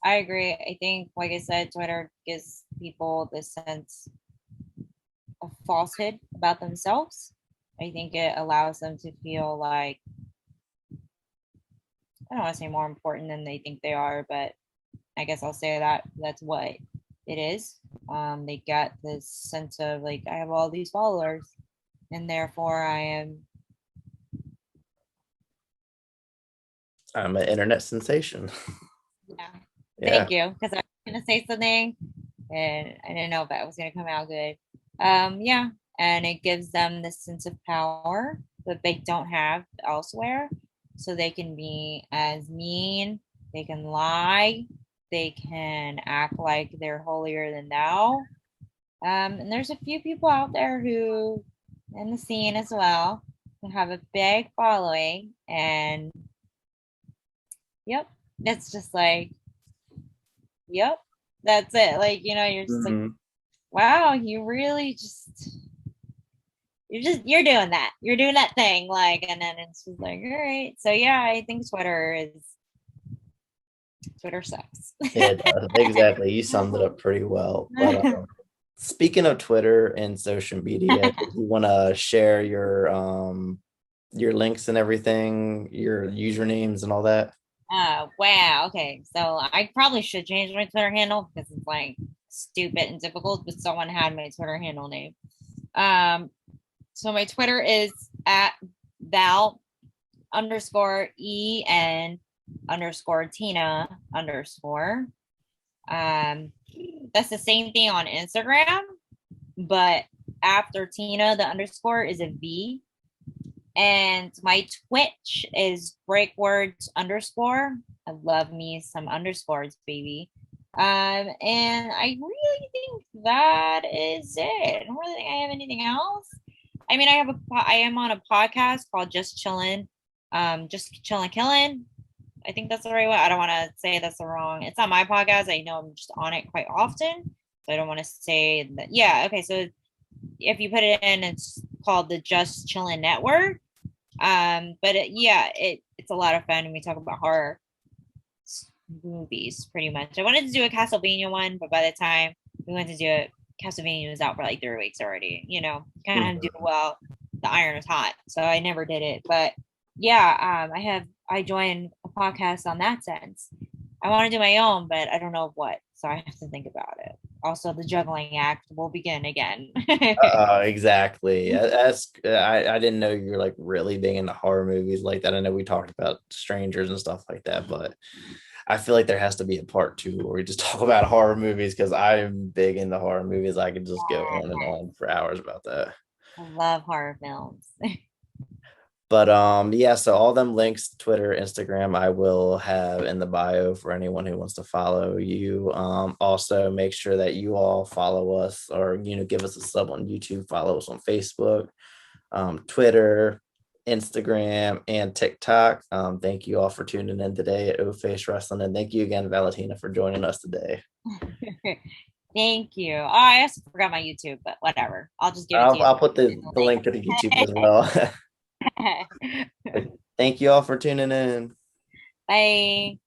I agree. I think, like I said, Twitter gives people this sense of falsehood about themselves. I think it allows them to feel like, I don't want to say more important than they think they are, but I guess I'll say that that's what it is. They get this sense of like, I have all these followers, and therefore I'm an internet sensation. yeah. Yeah. Thank you, because I was gonna say something and I didn't know if that was gonna come out good. Yeah, and it gives them this sense of power that they don't have elsewhere. So they can be as mean, they can lie, they can act like they're holier than thou. And there's a few people out there who, in the scene as well, who have a big following. And yep, that's just like, yep, that's it. Like, you're just like, Mhm. wow, you really just, you're doing that. You're doing that thing. Like, and then it's just like, all right. So yeah, I think Twitter sucks. Yeah, exactly. You summed it up pretty well. But speaking of Twitter and social media, do you want to share your links and everything, your usernames and all that? Wow. Okay. So I probably should change my Twitter handle because it's like stupid and difficult, but someone had my Twitter handle name. So my Twitter is at Val underscore EN underscore Tina underscore. That's the same thing on Instagram, but after Tina, the underscore is a V. And my Twitch is breakwords underscore. I love me some underscores, baby. And I really think that is it. I don't really think I have anything else. I mean, I am on a podcast called Just Chillin', Just Chillin' Killin'. I think that's the right way. I don't want to say that's the wrong. It's not my podcast. I know I'm just on it quite often, so I don't want to say that. Yeah, okay. So if you put it in, it's called the Just Chillin' Network. But it's a lot of fun, and we talk about horror movies pretty much. I wanted to do a Castlevania one, but by the time we went to do it, Castlevania was out for like 3 weeks already. Kind of do well. The iron was hot, so I never did it. But yeah, I joined a podcast on that sense. I want to do my own, but I don't know what, so I have to think about it. Also, the juggling act will begin again. Exactly. I didn't know you were like really big into horror movies like that. I know we talked about strangers and stuff like that, but I feel like there has to be a part two where we just talk about horror movies because I'm big into horror movies. I could just go on and on for hours about that. I love horror films. But yeah, so all them links, Twitter, Instagram, I will have in the bio for anyone who wants to follow you. Also make sure that you all follow us or give us a sub on YouTube, follow us on Facebook, Twitter, Instagram, and TikTok. Thank you all for tuning in today at O Face Wrestling. And thank you again, Valentina, for joining us today. Thank you. Oh, I also forgot my YouTube, but whatever. I'll just give it to you. I'll put the link to the YouTube as well. Thank you all for tuning in. Bye.